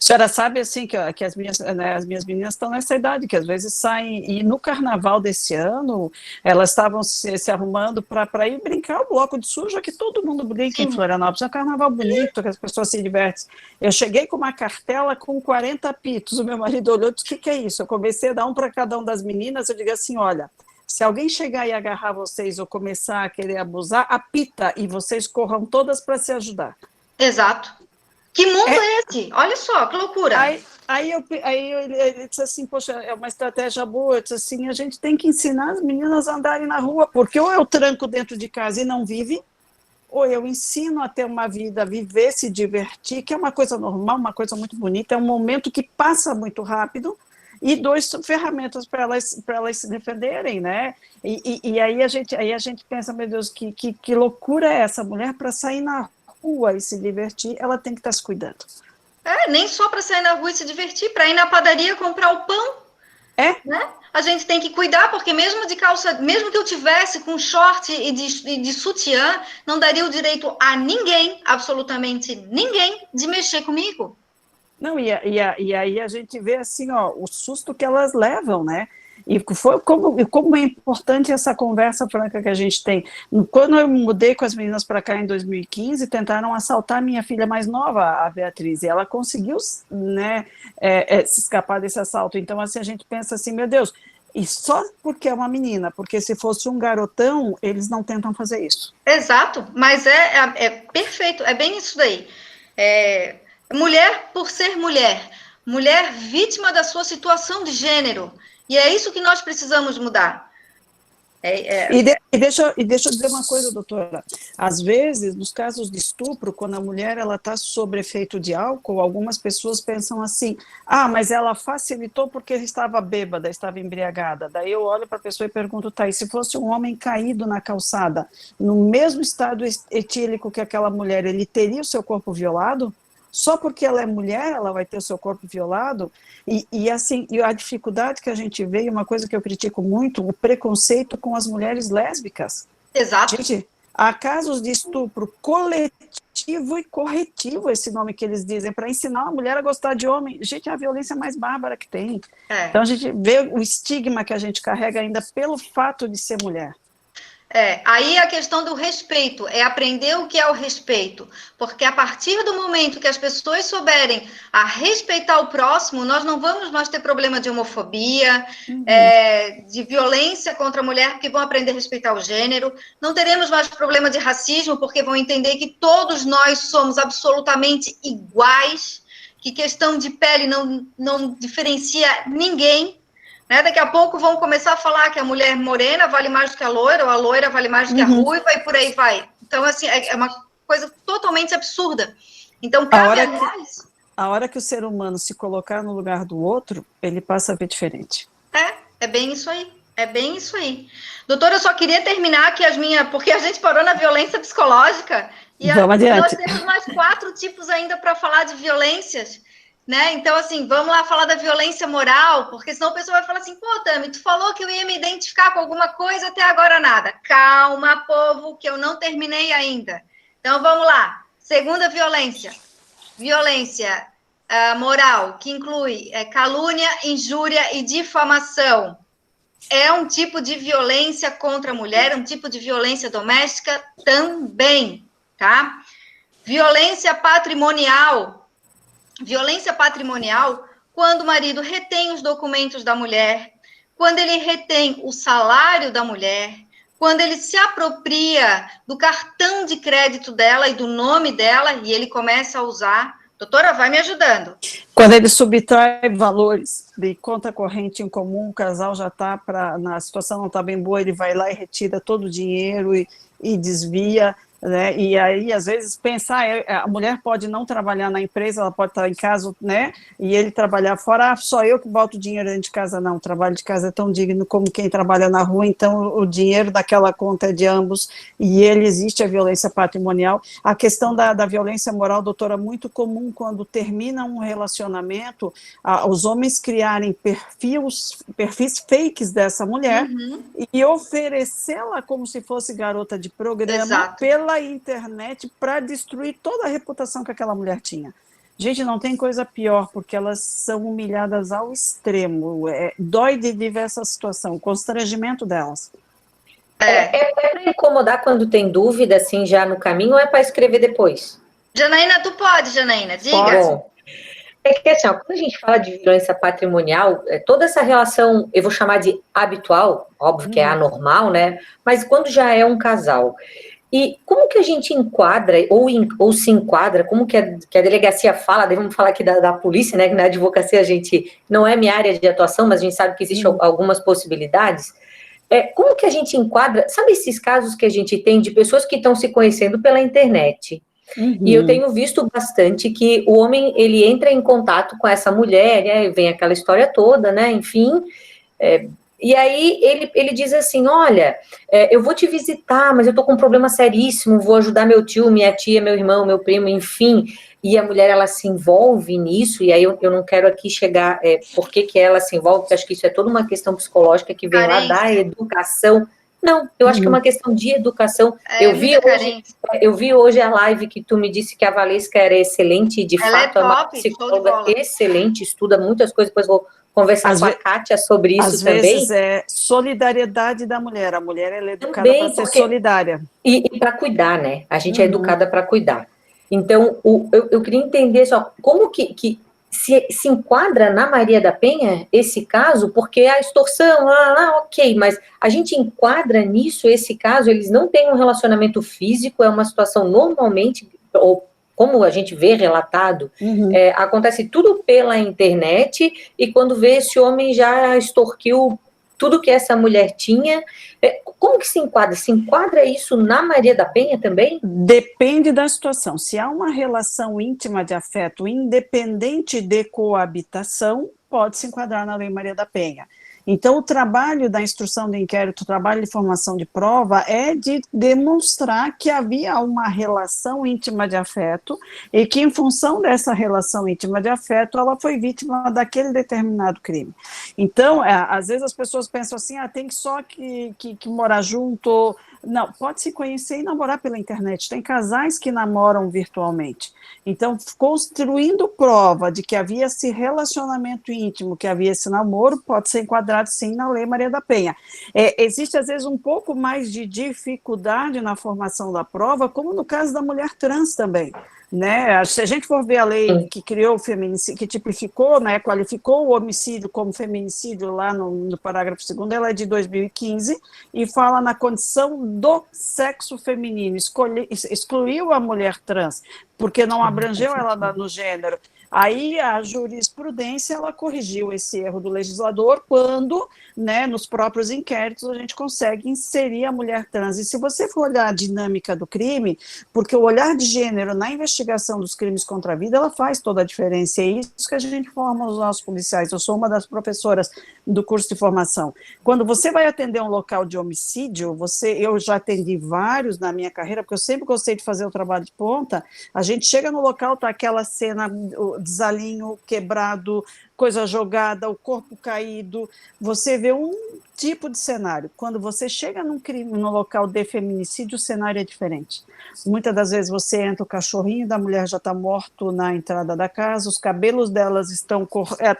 A senhora sabe, assim, que as minhas meninas estão nessa idade, que às vezes saem, e no carnaval desse ano, elas estavam se arrumando para ir brincar o bloco de suja, que todo mundo brinca em Florianópolis, é um carnaval bonito, que as pessoas se divertem. Eu cheguei com uma cartela com 40 apitos, o meu marido olhou e disse, o que é isso? Eu comecei a dar um para cada uma das meninas, eu digo assim, olha, se alguém chegar e agarrar vocês ou começar a querer abusar, apita, e vocês corram todas para se ajudar. Exato. Que mundo é esse? Olha só, que loucura. Aí ele disse assim, poxa, é uma estratégia boa. Eu disse assim, a gente tem que ensinar as meninas a andarem na rua, porque ou eu tranco dentro de casa e não vive, ou eu ensino a ter uma vida, viver, se divertir, que é uma coisa normal, uma coisa muito bonita, é um momento que passa muito rápido, e 2 ferramentas para elas se defenderem, né? E aí a gente pensa, meu Deus, que loucura é essa mulher para sair na rua e se divertir, ela tem que estar se cuidando. Nem só para sair na rua e se divertir, para ir na padaria comprar o pão. Né? A gente tem que cuidar, porque mesmo de calça, mesmo que eu tivesse com short e de sutiã, não daria o direito a ninguém, absolutamente ninguém, de mexer comigo. Não, e aí a gente vê assim, ó, o susto que elas levam, né? E como é importante essa conversa franca que a gente tem. Quando eu mudei com as meninas para cá em 2015, tentaram assaltar minha filha mais nova, a Beatriz, e ela conseguiu, né, se escapar desse assalto. Então, assim, a gente pensa assim, meu Deus, e só porque é uma menina, porque se fosse um garotão, eles não tentam fazer isso. Exato, mas é perfeito, é bem isso daí. Mulher por ser mulher, mulher vítima da sua situação de gênero. E é isso que nós precisamos mudar. E deixa eu dizer uma coisa, doutora. Às vezes, nos casos de estupro, quando a mulher está sob efeito de álcool, algumas pessoas pensam assim, mas ela facilitou porque estava bêbada, estava embriagada. Daí eu olho para a pessoa e pergunto, e se fosse um homem caído na calçada, no mesmo estado etílico que aquela mulher, ele teria o seu corpo violado? Só porque ela é mulher, ela vai ter o seu corpo violado? E assim, e a dificuldade que a gente vê, e uma coisa que eu critico muito, o preconceito com as mulheres lésbicas. Exato. Gente, há casos de estupro coletivo e corretivo, esse nome que eles dizem, para ensinar uma mulher a gostar de homem. Gente, é a violência mais bárbara que tem. Então a gente vê o estigma que a gente carrega ainda pelo fato de ser mulher. Aí a questão do respeito, é aprender o que é o respeito, porque a partir do momento que as pessoas souberem a respeitar o próximo, nós não vamos mais ter problema de homofobia, de violência contra a mulher, porque vão aprender a respeitar o gênero, não teremos mais problema de racismo, porque vão entender que todos nós somos absolutamente iguais, que questão de pele não diferencia ninguém. Né? Daqui a pouco vão começar a falar que a mulher morena vale mais do que a loira, ou a loira vale mais do que a ruiva, e por aí vai. Então, assim, é uma coisa totalmente absurda. Então, cabe a nós. A hora que o ser humano se colocar no lugar do outro, ele passa a ver diferente. É bem isso aí. É bem isso aí. Doutora, eu só queria terminar aqui porque a gente parou na violência psicológica, E vamos adiante. Nós temos mais 4 tipos ainda para falar de violências, né? Então, assim, vamos lá falar da violência moral, porque senão o pessoal vai falar assim, pô, Tami, tu falou que eu ia me identificar com alguma coisa, até agora nada. Calma, povo, que eu não terminei ainda. Então, vamos lá. Segunda violência. Violência moral, que inclui calúnia, injúria e difamação. É um tipo de violência contra a mulher, um tipo de violência doméstica também, tá? Violência patrimonial. Violência patrimonial, quando o marido retém os documentos da mulher, quando ele retém o salário da mulher, quando ele se apropria do cartão de crédito dela e do nome dela, e ele começa a usar. Doutora, vai me ajudando. Quando ele subtrai valores de conta corrente em comum, o casal já está, na situação não está bem boa, ele vai lá e retira todo o dinheiro e desvia, né? E aí, às vezes, pensar, a mulher pode não trabalhar na empresa, ela pode estar em casa, né? E ele trabalhar fora, só eu que boto dinheiro dentro de casa, não. O trabalho de casa é tão digno como quem trabalha na rua, então o dinheiro daquela conta é de ambos, e existe a violência patrimonial. A questão da violência moral, doutora, é muito comum quando termina um relacionamento, os homens criarem perfis fakes dessa mulher e oferecê-la como se fosse garota de programa. Exato. Pela internet para destruir toda a reputação que aquela mulher tinha. Gente, não tem coisa pior, porque elas são humilhadas ao extremo. Dói de viver essa situação, o constrangimento delas. É para incomodar quando tem dúvida, assim, já no caminho, ou é para escrever depois? Janaína, tu pode, Janaína, diga. Bom, é que assim, quando a gente fala de violência patrimonial, toda essa relação, eu vou chamar de habitual, óbvio que é anormal, né? Mas quando já é um casal. E como que a gente enquadra, ou se enquadra, como que a delegacia fala, vamos falar aqui da polícia, né, que na advocacia a gente, não é minha área de atuação, mas a gente sabe que existem algumas possibilidades, como que a gente enquadra, sabe esses casos que a gente tem de pessoas que estão se conhecendo pela internet? E eu tenho visto bastante que o homem, ele entra em contato com essa mulher, vem aquela história toda, né, enfim, e aí ele diz assim, olha, eu vou te visitar, mas eu tô com um problema seríssimo, vou ajudar meu tio, minha tia, meu irmão, meu primo, enfim, e a mulher, ela se envolve nisso, e aí eu não quero aqui chegar, por que ela se envolve, porque acho que isso é toda uma questão psicológica que vem lá da educação. Não, eu acho que é uma questão de educação. Eu vi hoje a live que tu me disse que a Valesca era excelente, de fato, é uma psicóloga excelente, estuda muitas coisas, depois vou conversar com a Kátia sobre isso também. Às vezes é solidariedade da mulher, a mulher ela é educada para ser solidária. E para cuidar, né? A gente é educada para cuidar. Então, eu queria entender só, como que se enquadra na Maria da Penha esse caso, porque a extorsão, ok, mas a gente enquadra nisso esse caso, eles não têm um relacionamento físico, é uma situação normalmente, ou como a gente vê relatado, acontece tudo pela internet, e quando vê esse homem já extorquiu tudo que essa mulher tinha. Como que se enquadra? Se enquadra isso na Maria da Penha também? Depende da situação. Se há uma relação íntima de afeto, independente de coabitação, pode se enquadrar na Lei Maria da Penha. Então, o trabalho da instrução do inquérito, o trabalho de formação de prova é de demonstrar que havia uma relação íntima de afeto e que, em função dessa relação íntima de afeto, ela foi vítima daquele determinado crime. Então, às vezes as pessoas pensam assim, tem só que morar junto. Não, pode se conhecer e namorar pela internet. Tem casais que namoram virtualmente. Então, construindo prova de que havia esse relacionamento íntimo, que havia esse namoro, pode ser enquadrado, sim, na Lei Maria da Penha. Existe, às vezes, um pouco mais de dificuldade na formação da prova, como no caso da mulher trans também. Né? Se a gente for ver a lei que criou o feminicídio, que tipificou, né, qualificou o homicídio como feminicídio lá no parágrafo 2º, ela é de 2015 e fala na condição do sexo feminino, excluiu a mulher trans, porque não abrangeu ela no gênero. Aí a jurisprudência ela corrigiu esse erro do legislador quando, né, nos próprios inquéritos a gente consegue inserir a mulher trans. E se você for olhar a dinâmica do crime, porque o olhar de gênero na investigação dos crimes contra a vida, ela faz toda a diferença. E é isso que a gente forma os nossos policiais. Eu sou uma das professoras do curso de formação. Quando você vai atender um local de homicídio, eu já atendi vários na minha carreira, porque eu sempre gostei de fazer o trabalho de ponta. A gente chega no local, tá aquela cena, o desalinho quebrado, coisa jogada, o corpo caído, você vê um tipo de cenário. Quando você chega num crime, no local de feminicídio, o cenário é diferente. Muitas das vezes você entra, o cachorrinho da mulher já está morto na entrada da casa, os cabelos delas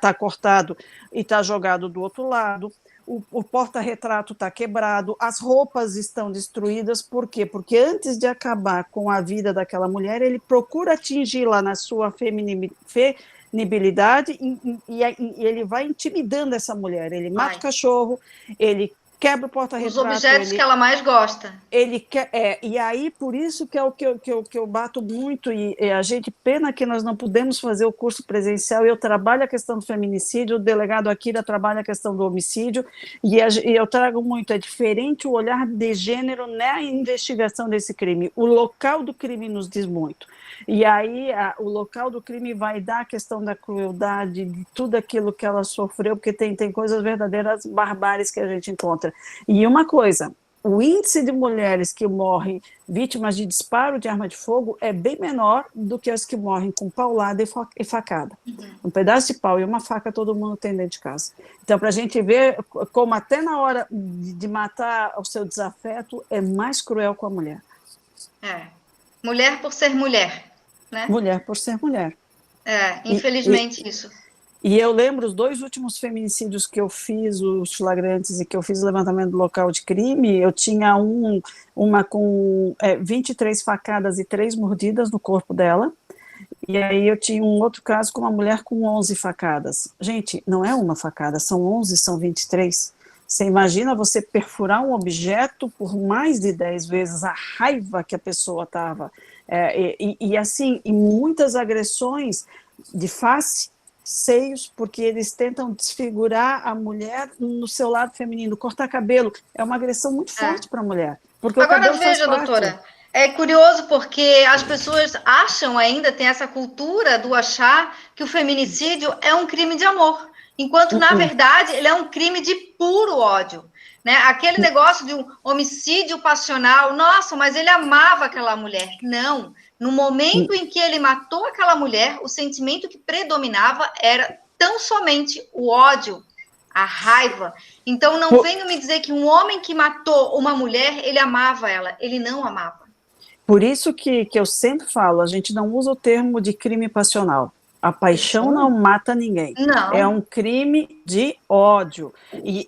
tá cortado e está jogado do outro lado, o porta-retrato está quebrado, as roupas estão destruídas. Por quê? Porque antes de acabar com a vida daquela mulher, ele procura atingi-la na sua feminibilidade e ele vai intimidando essa mulher. Ele mata o cachorro, ele quebra o porta-retrato. Os objetos que ela mais gosta. Ele quer, e aí, por isso que é o que eu bato muito, e a gente, pena que nós não pudemos fazer o curso presencial, eu trabalho a questão do feminicídio, o delegado Akira trabalha a questão do homicídio, e eu trago muito, é diferente o olhar de gênero na investigação desse crime, o local do crime nos diz muito, e aí o local do crime vai dar a questão da crueldade, de tudo aquilo que ela sofreu, porque tem coisas verdadeiras barbáries que a gente encontra. E uma coisa, o índice de mulheres que morrem vítimas de disparo de arma de fogo é bem menor do que as que morrem com paulada e facada. Um pedaço de pau e uma faca todo mundo tem dentro de casa. Então, para a gente ver como até na hora de matar o seu desafeto é mais cruel com a mulher. Mulher por ser mulher, né? Mulher por ser mulher. Infelizmente isso. E eu lembro os 2 últimos feminicídios que eu fiz, os flagrantes, e que eu fiz o levantamento do local de crime, eu tinha uma com 23 facadas e 3 mordidas no corpo dela, e aí eu tinha um outro caso com uma mulher com 11 facadas. Gente, não é uma facada, são 11, são 23. Você imagina você perfurar um objeto por mais de 10 vezes, a raiva que a pessoa estava. Assim, e muitas agressões de face, seios, porque eles tentam desfigurar a mulher no seu lado feminino. Cortar cabelo é uma agressão muito forte para a mulher. Porque agora veja, doutora, é curioso porque as pessoas acham ainda, tem essa cultura do achar que o feminicídio é um crime de amor, enquanto, na verdade, ele é um crime de puro ódio. Né? Aquele negócio de um homicídio passional, nossa, mas ele amava aquela mulher. Não. No momento em que ele matou aquela mulher, o sentimento que predominava era tão somente o ódio, a raiva. Então, não venham me dizer que um homem que matou uma mulher, ele amava ela. Ele não amava. Por isso que eu sempre falo, a gente não usa o termo de crime passional. A paixão não mata ninguém. Não. É um crime de ódio. E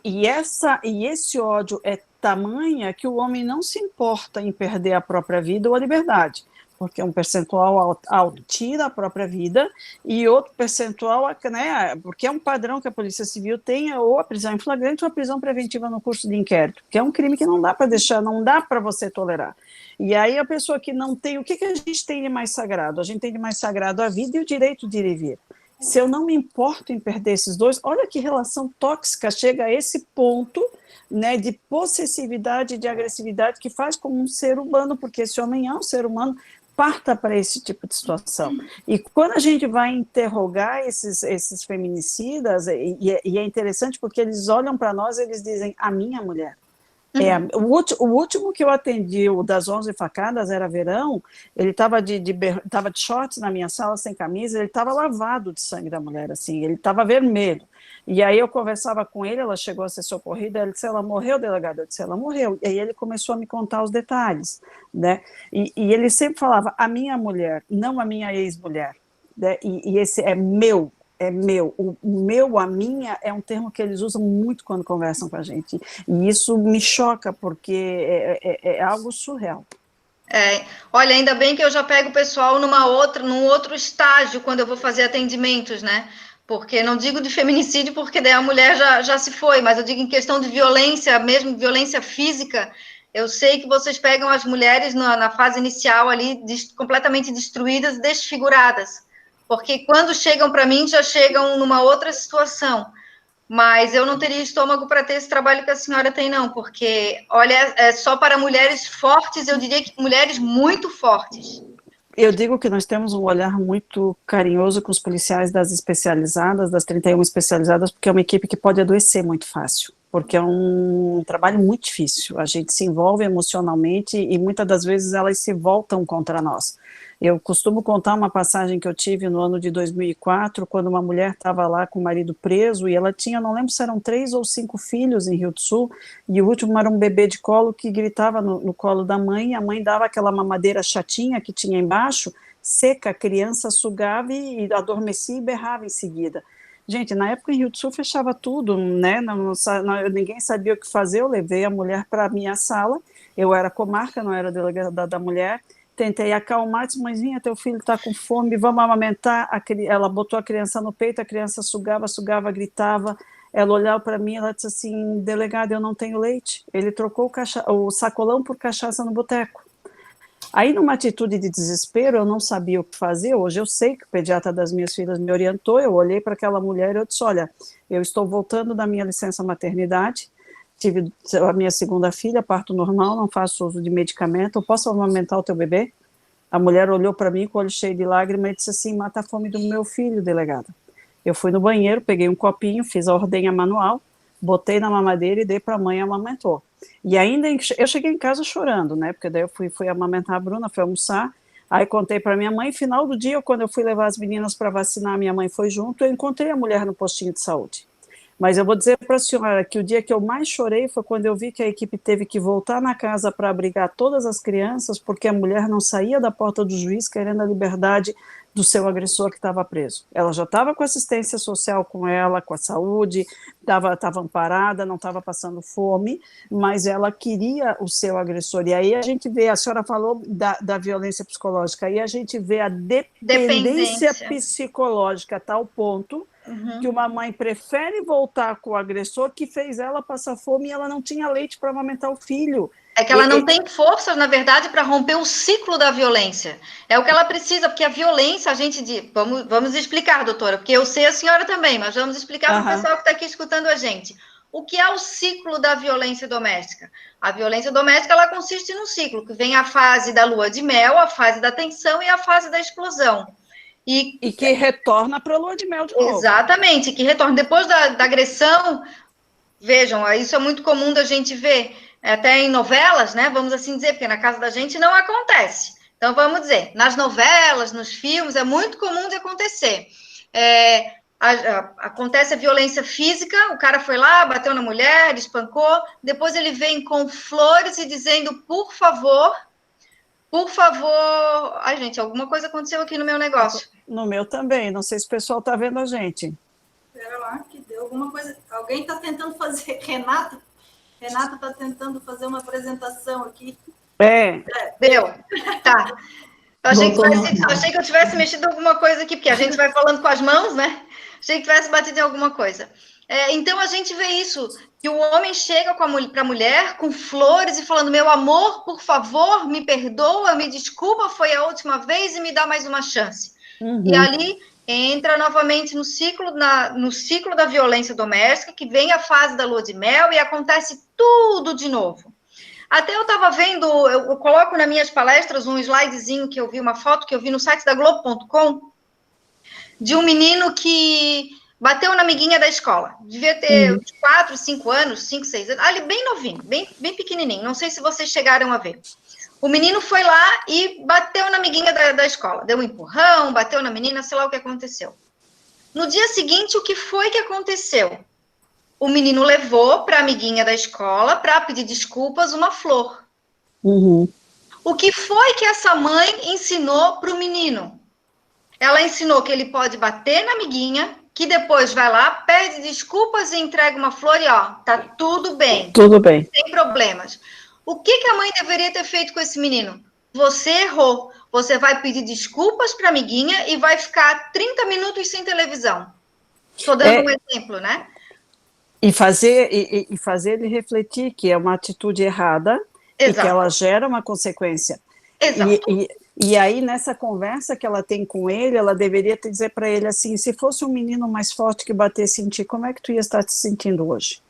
esse ódio é tamanha que o homem não se importa em perder a própria vida ou a liberdade, porque um percentual alto tira a própria vida e outro percentual, né, porque é um padrão que a Polícia Civil tem ou a prisão em flagrante ou a prisão preventiva no curso de inquérito, que é um crime que não dá para deixar, não dá para você tolerar. E aí a pessoa que não tem, o que a gente tem de mais sagrado? A gente tem de mais sagrado a vida e o direito de ir e vir. Se eu não me importo em perder esses dois, olha que relação tóxica chega a esse ponto, né, de possessividade, de agressividade que faz como um ser humano, porque esse homem é um ser humano, parta para esse tipo de situação. E quando a gente vai interrogar esses feminicidas, e é interessante porque eles olham para nós e eles dizem, a minha mulher. O último que eu atendi, o das 11 facadas, era verão, ele estava de shorts na minha sala, sem camisa, ele estava lavado de sangue da mulher, assim, ele estava vermelho. E aí eu conversava com ele, ela chegou a ser socorrida, ele disse, ela morreu, delegado? Eu disse, ela morreu. E aí ele começou a me contar os detalhes, né? E ele sempre falava, a minha mulher, não a minha ex-mulher, né? E esse é meu. O meu, a minha, é um termo que eles usam muito quando conversam com a gente. E isso me choca, porque é algo surreal. Olha, ainda bem que eu já pego o pessoal num outro estágio, quando eu vou fazer atendimentos, né? Porque não digo de feminicídio, porque daí a mulher já se foi, mas eu digo em questão de violência, mesmo violência física. Eu sei que vocês pegam as mulheres na fase inicial ali, completamente destruídas, desfiguradas. porque quando chegam para mim, já chegam numa outra situação. Mas eu não teria estômago para ter esse trabalho que a senhora tem, não, porque, olha, é só para mulheres fortes, eu diria que mulheres muito fortes. Eu digo que nós temos um olhar muito carinhoso com os policiais das especializadas, das 31 especializadas, porque é uma equipe que pode adoecer muito fácil, porque é um trabalho muito difícil. A gente se envolve emocionalmente e muitas das vezes elas se voltam contra nós. Eu costumo contar uma passagem que eu tive no ano de 2004, quando uma mulher estava lá com o marido preso e ela tinha, não lembro se eram 3 ou 5 filhos em Rio do Sul, e o último era um bebê de colo que gritava no colo da mãe, a mãe dava aquela mamadeira chatinha que tinha embaixo, seca, a criança sugava e adormecia e berrava em seguida. Gente, na época em Rio do Sul fechava tudo, né? Ninguém sabia o que fazer, eu levei a mulher para a minha sala, eu era comarca, não era delegada da mulher, tentei acalmar, disse, mãezinha, teu filho está com fome, vamos amamentar. Ela botou a criança no peito, a criança sugava, gritava. Ela olhava para mim, ela disse assim, delegado, eu não tenho leite. Ele trocou o sacolão por cachaça no boteco. Aí, numa atitude de desespero, eu não sabia o que fazer. Hoje eu sei que o pediatra das minhas filhas me orientou, eu olhei para aquela mulher e eu disse, olha, eu estou voltando da minha licença maternidade, tive a minha segunda filha, parto normal, não faço uso de medicamento, eu posso amamentar o teu bebê? A mulher olhou para mim com o olho cheio de lágrimas e disse assim, mata a fome do meu filho, delegada. Eu fui no banheiro, peguei um copinho, fiz a ordenha manual, botei na mamadeira e dei para a mãe e amamentou. E ainda, eu cheguei em casa chorando, né, porque daí eu fui amamentar a Bruna, fui almoçar, aí contei para minha mãe, final do dia, quando eu fui levar as meninas para vacinar, minha mãe foi junto, eu encontrei a mulher no postinho de saúde. Mas eu vou dizer para a senhora que o dia que eu mais chorei foi quando eu vi que a equipe teve que voltar na casa para abrigar todas as crianças, porque a mulher não saía da porta do juiz querendo a liberdade do seu agressor que estava preso. Ela já estava com assistência social com ela, com a saúde, estava amparada, não estava passando fome, mas ela queria o seu agressor. E aí a gente vê, a senhora falou da violência psicológica, aí a gente vê a dependência psicológica a tal ponto que uma mãe prefere voltar com o agressor que fez ela passar fome e ela não tinha leite para amamentar o filho. É que ela não tem forças, na verdade, para romper o ciclo da violência. É o que ela precisa, porque a violência, a gente diz... Vamos explicar, doutora, porque eu sei a senhora também, mas vamos explicar para o pessoal que está aqui escutando a gente. O que é o ciclo da violência doméstica? A violência doméstica, ela consiste num ciclo, que vem a fase da lua de mel, a fase da tensão e a fase da explosão. E que retorna para a lua de mel de novo. Exatamente, que retorna. Depois da agressão, vejam, isso é muito comum da gente ver, até em novelas, né? Vamos assim dizer, porque na casa da gente não acontece. Então, vamos dizer, nas novelas, nos filmes, é muito comum de acontecer. Acontece a violência física, o cara foi lá, bateu na mulher, espancou, depois ele vem com flores e dizendo, por favor... Ai, gente, alguma coisa aconteceu aqui no meu negócio. No meu também, não sei se o pessoal está vendo a gente. Espera lá, que deu alguma coisa. Alguém está tentando fazer. Renata está tentando fazer uma apresentação aqui. Deu. Tá. Eu achei que eu tivesse mexido em alguma coisa aqui, porque a gente vai falando com as mãos, né? Achei que tivesse batido em alguma coisa. Então, a gente vê isso, que o homem chega para a mulher com flores e falando, meu amor, por favor, me perdoa, me desculpa, foi a última vez e me dá mais uma chance. E ali entra novamente no ciclo da violência doméstica, que vem a fase da lua de mel e acontece tudo de novo. Até eu estava vendo, eu coloco nas minhas palestras um slidezinho que eu vi, uma foto que eu vi no site da Globo.com, de um menino que bateu na amiguinha da escola. Devia ter 4, 5 anos, 5, 6 anos. Ele bem novinho, bem pequenininho. Não sei se vocês chegaram a ver. O menino foi lá e bateu na amiguinha da escola. Deu um empurrão, bateu na menina, sei lá o que aconteceu. No dia seguinte, o que foi que aconteceu? O menino levou para a amiguinha da escola, para pedir desculpas, uma flor. O que foi que essa mãe ensinou para o menino? Ela ensinou que ele pode bater na amiguinha, que depois vai lá, pede desculpas e entrega uma flor e, ó, tá tudo bem. Tudo bem. Sem problemas. O que a mãe deveria ter feito com esse menino? Você errou. Você vai pedir desculpas para a amiguinha e vai ficar 30 minutos sem televisão. Estou dando um exemplo, né? E fazer ele refletir que é uma atitude errada. Exato. E que ela gera uma consequência. Exato. E aí, nessa conversa que ela tem com ele, ela deveria dizer para ele assim, se fosse um menino mais forte que batesse em ti, como é que tu ia estar te sentindo hoje?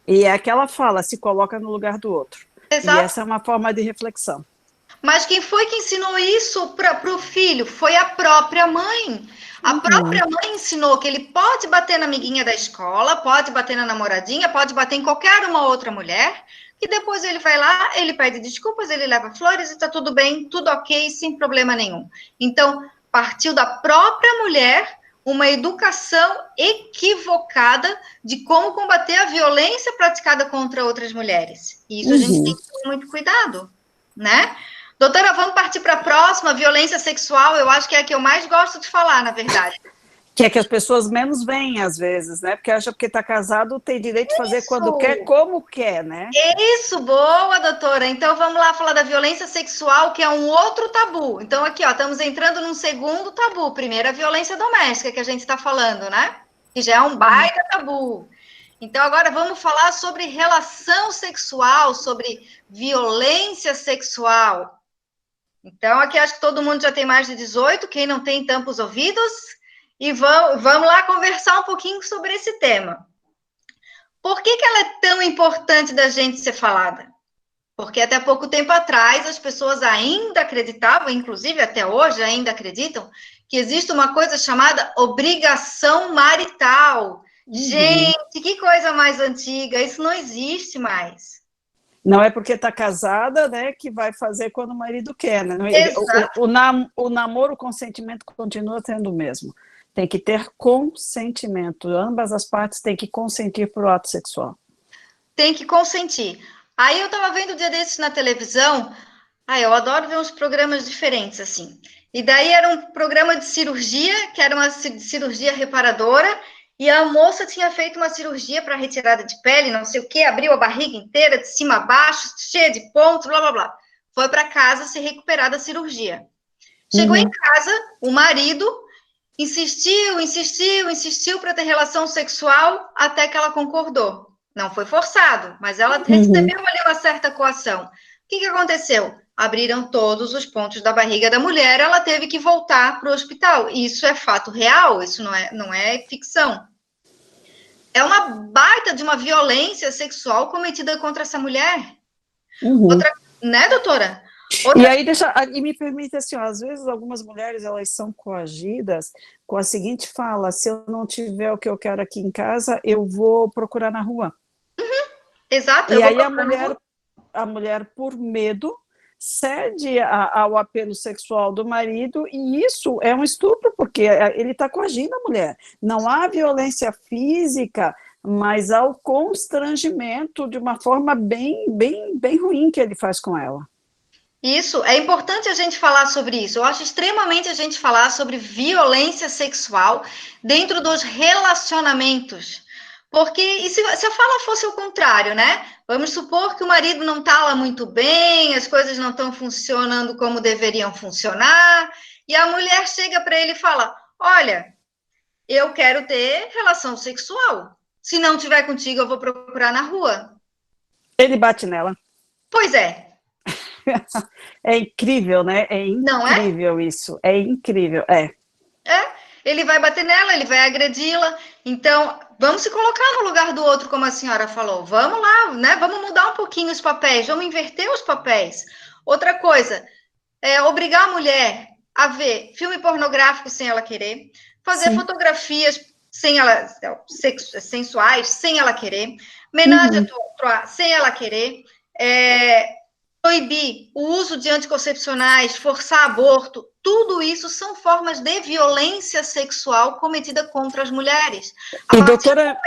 E é aquela fala, se coloca no lugar do outro. Exato. E essa é uma forma de reflexão. Mas quem foi que ensinou isso para o filho? Foi a própria mãe. A própria mãe ensinou que ele pode bater na amiguinha da escola, pode bater na namoradinha, pode bater em qualquer uma outra mulher, e depois ele vai lá, ele pede desculpas, ele leva flores e tá tudo bem, tudo ok, sem problema nenhum. Então, partiu da própria mulher uma educação equivocada de como combater a violência praticada contra outras mulheres. E isso a gente tem que ter muito cuidado, né? Doutora, vamos partir para a próxima, violência sexual, eu acho que é a que eu mais gosto de falar, na verdade. Que é que as pessoas menos veem, às vezes, né? Porque acha que porque está casado tem direito de fazer quando quer, como quer, né? Isso, boa, doutora. Então, vamos lá falar da violência sexual, que é um outro tabu. Então, aqui, ó, estamos entrando num segundo tabu. Primeiro, a violência doméstica, que a gente está falando, né? Que já é um baita tabu. Então, agora vamos falar sobre relação sexual, sobre violência sexual. Então, aqui acho que todo mundo já tem mais de 18, quem não tem, tampa os ouvidos. E vamos lá conversar um pouquinho sobre esse tema. Por que ela é tão importante da gente ser falada? Porque até pouco tempo atrás as pessoas ainda acreditavam, inclusive até hoje ainda acreditam, que existe uma coisa chamada obrigação marital. Gente, que coisa mais antiga, isso não existe mais. Não é porque está casada, né, que vai fazer quando o marido quer, né? O namoro, o consentimento continua sendo o mesmo. Tem que ter consentimento. Ambas as partes têm que consentir para o ato sexual. Tem que consentir. Aí eu estava vendo um dia desses na televisão. Eu adoro ver uns programas diferentes, assim. E daí era um programa de cirurgia, que era uma cirurgia reparadora, e a moça tinha feito uma cirurgia para retirada de pele, não sei o quê, abriu a barriga inteira, de cima a baixo, cheia de pontos, blá, blá, blá. Foi para casa se recuperar da cirurgia. Chegou em casa, o marido insistiu para ter relação sexual até que ela concordou. Não foi forçado, mas ela recebeu ali uma certa coação. O que aconteceu? Abriram todos os pontos da barriga da mulher, ela teve que voltar para o hospital. Isso é fato real, isso não é ficção. É uma baita de uma violência sexual cometida contra essa mulher. Outra, né, doutora? E aí, e me permite assim, ó, às vezes algumas mulheres elas são coagidas com a seguinte fala: se eu não tiver o que eu quero aqui em casa, eu vou procurar na rua. Exato. E aí a mulher, por medo, cede ao apelo sexual do marido, e isso é um estupro, porque ele está coagindo a mulher. Não há violência física, mas há o constrangimento de uma forma bem ruim que ele faz com ela. Isso, é importante a gente falar sobre isso. Eu acho extremamente a gente falar sobre violência sexual dentro dos relacionamentos. Porque, e se a fala fosse o contrário, né? Vamos supor que o marido não está lá muito bem, as coisas não estão funcionando como deveriam funcionar, e a mulher chega para ele e fala: olha, eu quero ter relação sexual. Se não tiver contigo, eu vou procurar na rua. Ele bate nela. Pois é. É incrível, né? É incrível isso. É incrível, Ele vai bater nela, ele vai agredi-la. Então, vamos se colocar no lugar do outro, como a senhora falou. Vamos lá, né? Vamos mudar um pouquinho os papéis, vamos inverter os papéis. Outra coisa, obrigar a mulher a ver filme pornográfico sem ela querer, fazer fotografias sensuais sem ela querer, menage à trois sem ela querer, proibir o uso de anticoncepcionais, forçar aborto, tudo isso são formas de violência sexual cometida contra as mulheres. E, doutora,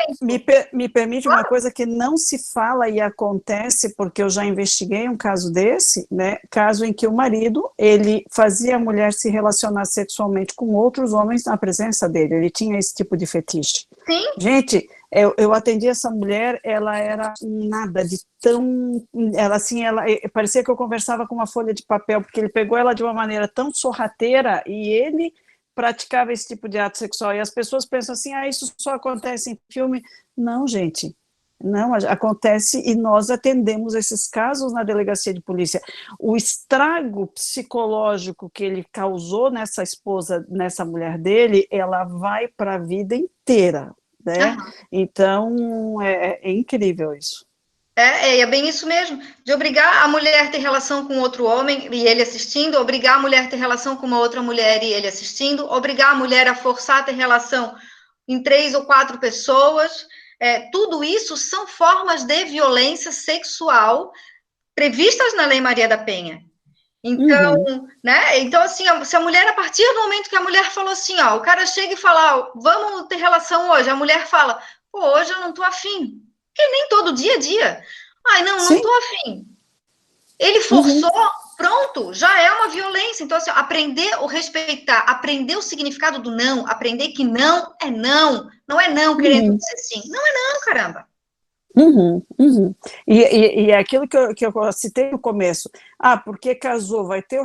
me permite uma coisa que não se fala e acontece, porque eu já investiguei um caso desse, né? Caso em que o marido, ele fazia a mulher se relacionar sexualmente com outros homens na presença dele, ele tinha esse tipo de fetiche. Sim. Gente, eu atendi essa mulher, ela era nada de tão... Ela parecia que eu conversava com uma folha de papel, porque ele pegou ela de uma maneira tão sorrateira e ele praticava esse tipo de ato sexual. E as pessoas pensam assim, isso só acontece em filme. Não, gente. Não, acontece e nós atendemos esses casos na delegacia de polícia. O estrago psicológico que ele causou nessa esposa, nessa mulher dele, ela vai para a vida inteira, né? Aham. Então, é incrível isso. É bem isso mesmo, de obrigar a mulher a ter relação com outro homem e ele assistindo, obrigar a mulher a ter relação com uma outra mulher e ele assistindo, obrigar a mulher a forçar a ter relação em 3 ou 4 pessoas, tudo isso são formas de violência sexual previstas na Lei Maria da Penha. Então, né? Então, assim, se a mulher, a partir do momento que a mulher falou assim, ó, o cara chega e fala, ó, vamos ter relação hoje, a mulher fala, pô, hoje eu não tô afim. Porque nem todo dia é dia. Ai, não tô afim. Ele forçou, pronto, já é uma violência. Então, assim, aprender o respeitar, aprender o significado do não, aprender que não é não, não é não querendo dizer sim. Não é não, caramba. E é aquilo que eu citei no começo. Porque casou, vai ter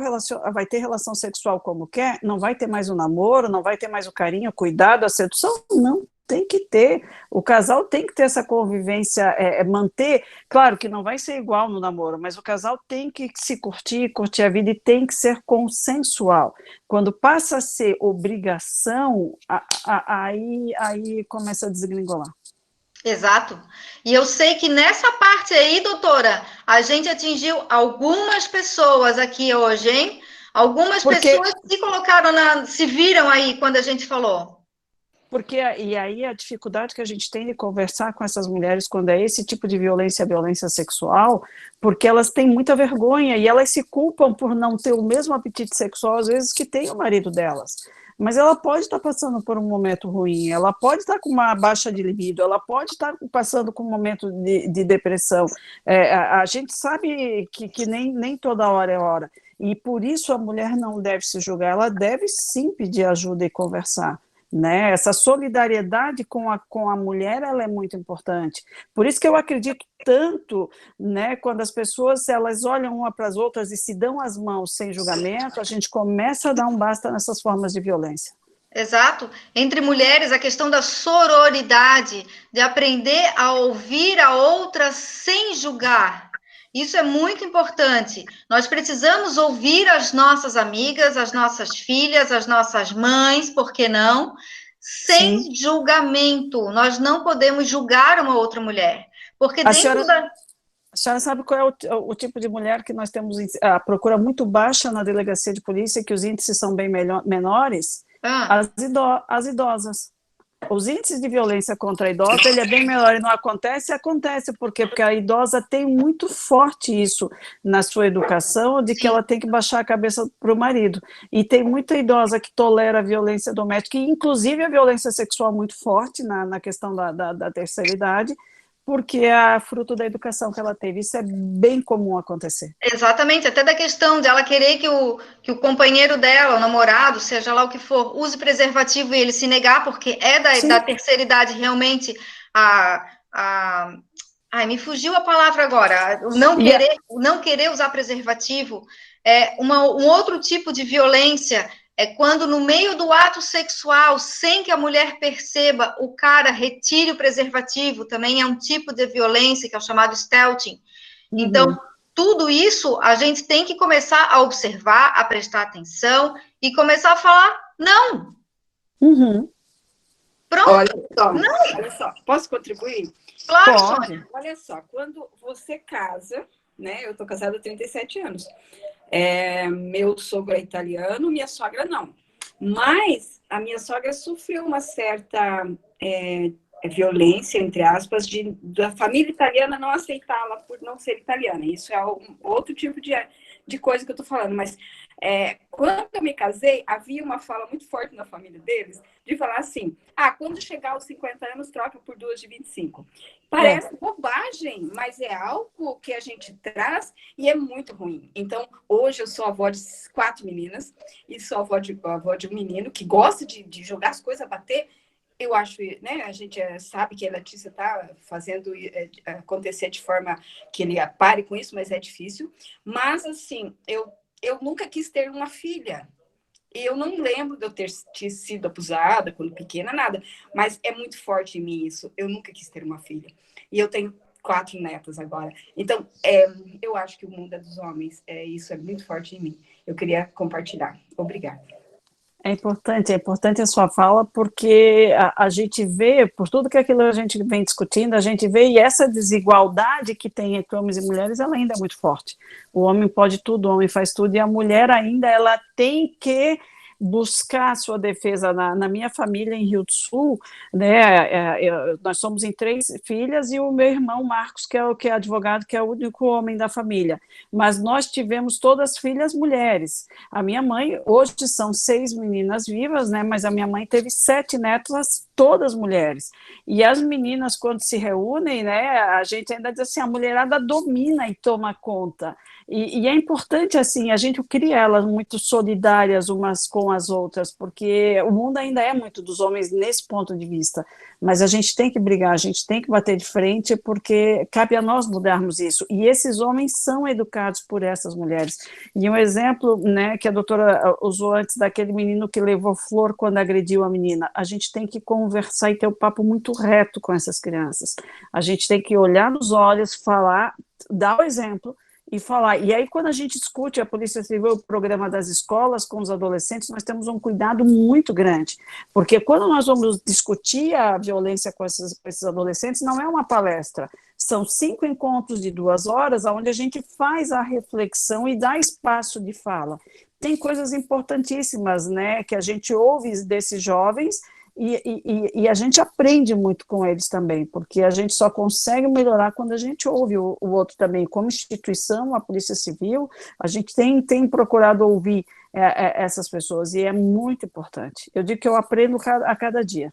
relação sexual como quer, não vai ter mais o namoro, não vai ter mais o carinho, o cuidado, a sedução, não. Tem que ter, o casal tem que ter essa convivência, manter, claro que não vai ser igual no namoro, mas o casal tem que se curtir a vida e tem que ser consensual. Quando passa a ser obrigação, aí começa a desgringolar. Exato. E eu sei que nessa parte aí, doutora, a gente atingiu algumas pessoas aqui hoje, hein? Algumas pessoas se colocaram, se viram aí quando a gente falou. E aí a dificuldade que a gente tem de conversar com essas mulheres quando é esse tipo de violência, violência sexual, porque elas têm muita vergonha e elas se culpam por não ter o mesmo apetite sexual, às vezes, que tem o marido delas. Mas ela pode estar passando por um momento ruim, ela pode estar com uma baixa de libido, ela pode estar passando por um momento de depressão. A gente sabe que nem toda hora é hora. E por isso a mulher não deve se julgar, ela deve sim pedir ajuda e conversar. Né? Essa solidariedade com a mulher, ela é muito importante. Por isso que eu acredito tanto, né, quando as pessoas elas olham uma para as outras e se dão as mãos sem julgamento, a gente começa a dar um basta nessas formas de violência. Exato. Entre mulheres, a questão da sororidade, de aprender a ouvir a outra sem julgar. Isso é muito importante. Nós precisamos ouvir as nossas amigas, as nossas filhas, as nossas mães, por que não? Sem julgamento. Nós não podemos julgar uma outra mulher. Porque A senhora sabe qual é o tipo de mulher que nós temos a procura muito baixa na delegacia de polícia, que os índices são bem menores? As idosas. Os índices de violência contra a idosa, ele é bem menor, e não acontece por quê? Porque a idosa tem muito forte isso na sua educação, de que ela tem que baixar a cabeça para o marido, e tem muita idosa que tolera a violência doméstica, e inclusive a violência sexual muito forte na questão da terceira idade, porque é fruto da educação que ela teve. Isso é bem comum acontecer. Exatamente, até da questão de ela querer que o companheiro dela, o namorado, seja lá o que for, use preservativo e ele se negar, porque é da terceira idade realmente Ai, me fugiu a palavra agora. O não querer usar preservativo é um outro tipo de violência. É quando no meio do ato sexual, sem que a mulher perceba, o cara retire o preservativo, também é um tipo de violência que é o chamado stealthing. Então, tudo isso a gente tem que começar a observar, a prestar atenção e começar a falar não. Pronto. Olha só, posso contribuir? Claro, Sônia. Olha só, quando você casa, né? Eu tô casada há 37 anos. Meu sogro é italiano, minha sogra não. Mas a minha sogra sofreu uma certa violência, entre aspas, da família italiana não aceitá-la por não ser italiana. Isso é outro tipo de coisa que eu tô falando. Mas quando eu me casei, havia uma fala muito forte na família deles, de falar assim, quando chegar aos 50 anos, troca por 2 de 25. Parece bobagem, mas é algo que a gente traz e é muito ruim. Então, hoje eu sou avó de 4 meninas e sou avó de um menino que gosta de jogar as coisas, bater. Eu acho, né? A gente sabe que a Letícia está fazendo acontecer de forma que ele pare com isso, mas é difícil. Mas, assim, eu nunca quis ter uma filha. Eu não lembro de eu ter sido abusada quando pequena, nada. Mas é muito forte em mim isso. Eu nunca quis ter uma filha. E eu tenho 4 netas agora. Então, eu acho que o mundo é dos homens. Isso é muito forte em mim. Eu queria compartilhar. Obrigada. É importante a sua fala, porque a gente vê, por tudo que aquilo a gente vem discutindo, a gente vê, e essa desigualdade que tem entre homens e mulheres, ela ainda é muito forte. O homem pode tudo, o homem faz tudo, e a mulher ainda, ela tem que buscar a sua defesa. Na minha família, em Rio do Sul, né, nós somos em 3 filhas, e o meu irmão Marcos, que é advogado, que é o único homem da família, mas nós tivemos todas filhas mulheres. A minha mãe, hoje são 6 meninas vivas, né, mas a minha mãe teve 7 netas, todas mulheres, e as meninas, quando se reúnem, né, a gente ainda diz assim, a mulherada domina e toma conta, e é importante, assim, a gente cria elas muito solidárias umas com as outras, porque o mundo ainda é muito dos homens nesse ponto de vista, mas a gente tem que brigar, a gente tem que bater de frente, porque cabe a nós mudarmos isso, e esses homens são educados por essas mulheres. E um exemplo, né, que a doutora usou antes, daquele menino que levou flor quando agrediu a menina, a gente tem que conversar e ter um papo muito reto com essas crianças, a gente tem que olhar nos olhos, falar, dar o exemplo, e falar. E aí, quando a gente discute a Polícia Civil, o programa das escolas com os adolescentes, nós temos um cuidado muito grande, porque quando nós vamos discutir a violência com esses adolescentes, não é uma palestra, são 5 encontros de 2 horas, onde a gente faz a reflexão e dá espaço de fala. Tem coisas importantíssimas, né, que a gente ouve desses jovens, e a gente aprende muito com eles também, porque a gente só consegue melhorar quando a gente ouve o outro também. Como instituição, a Polícia Civil, a gente tem procurado ouvir essas pessoas, e é muito importante. Eu digo que eu aprendo a cada dia.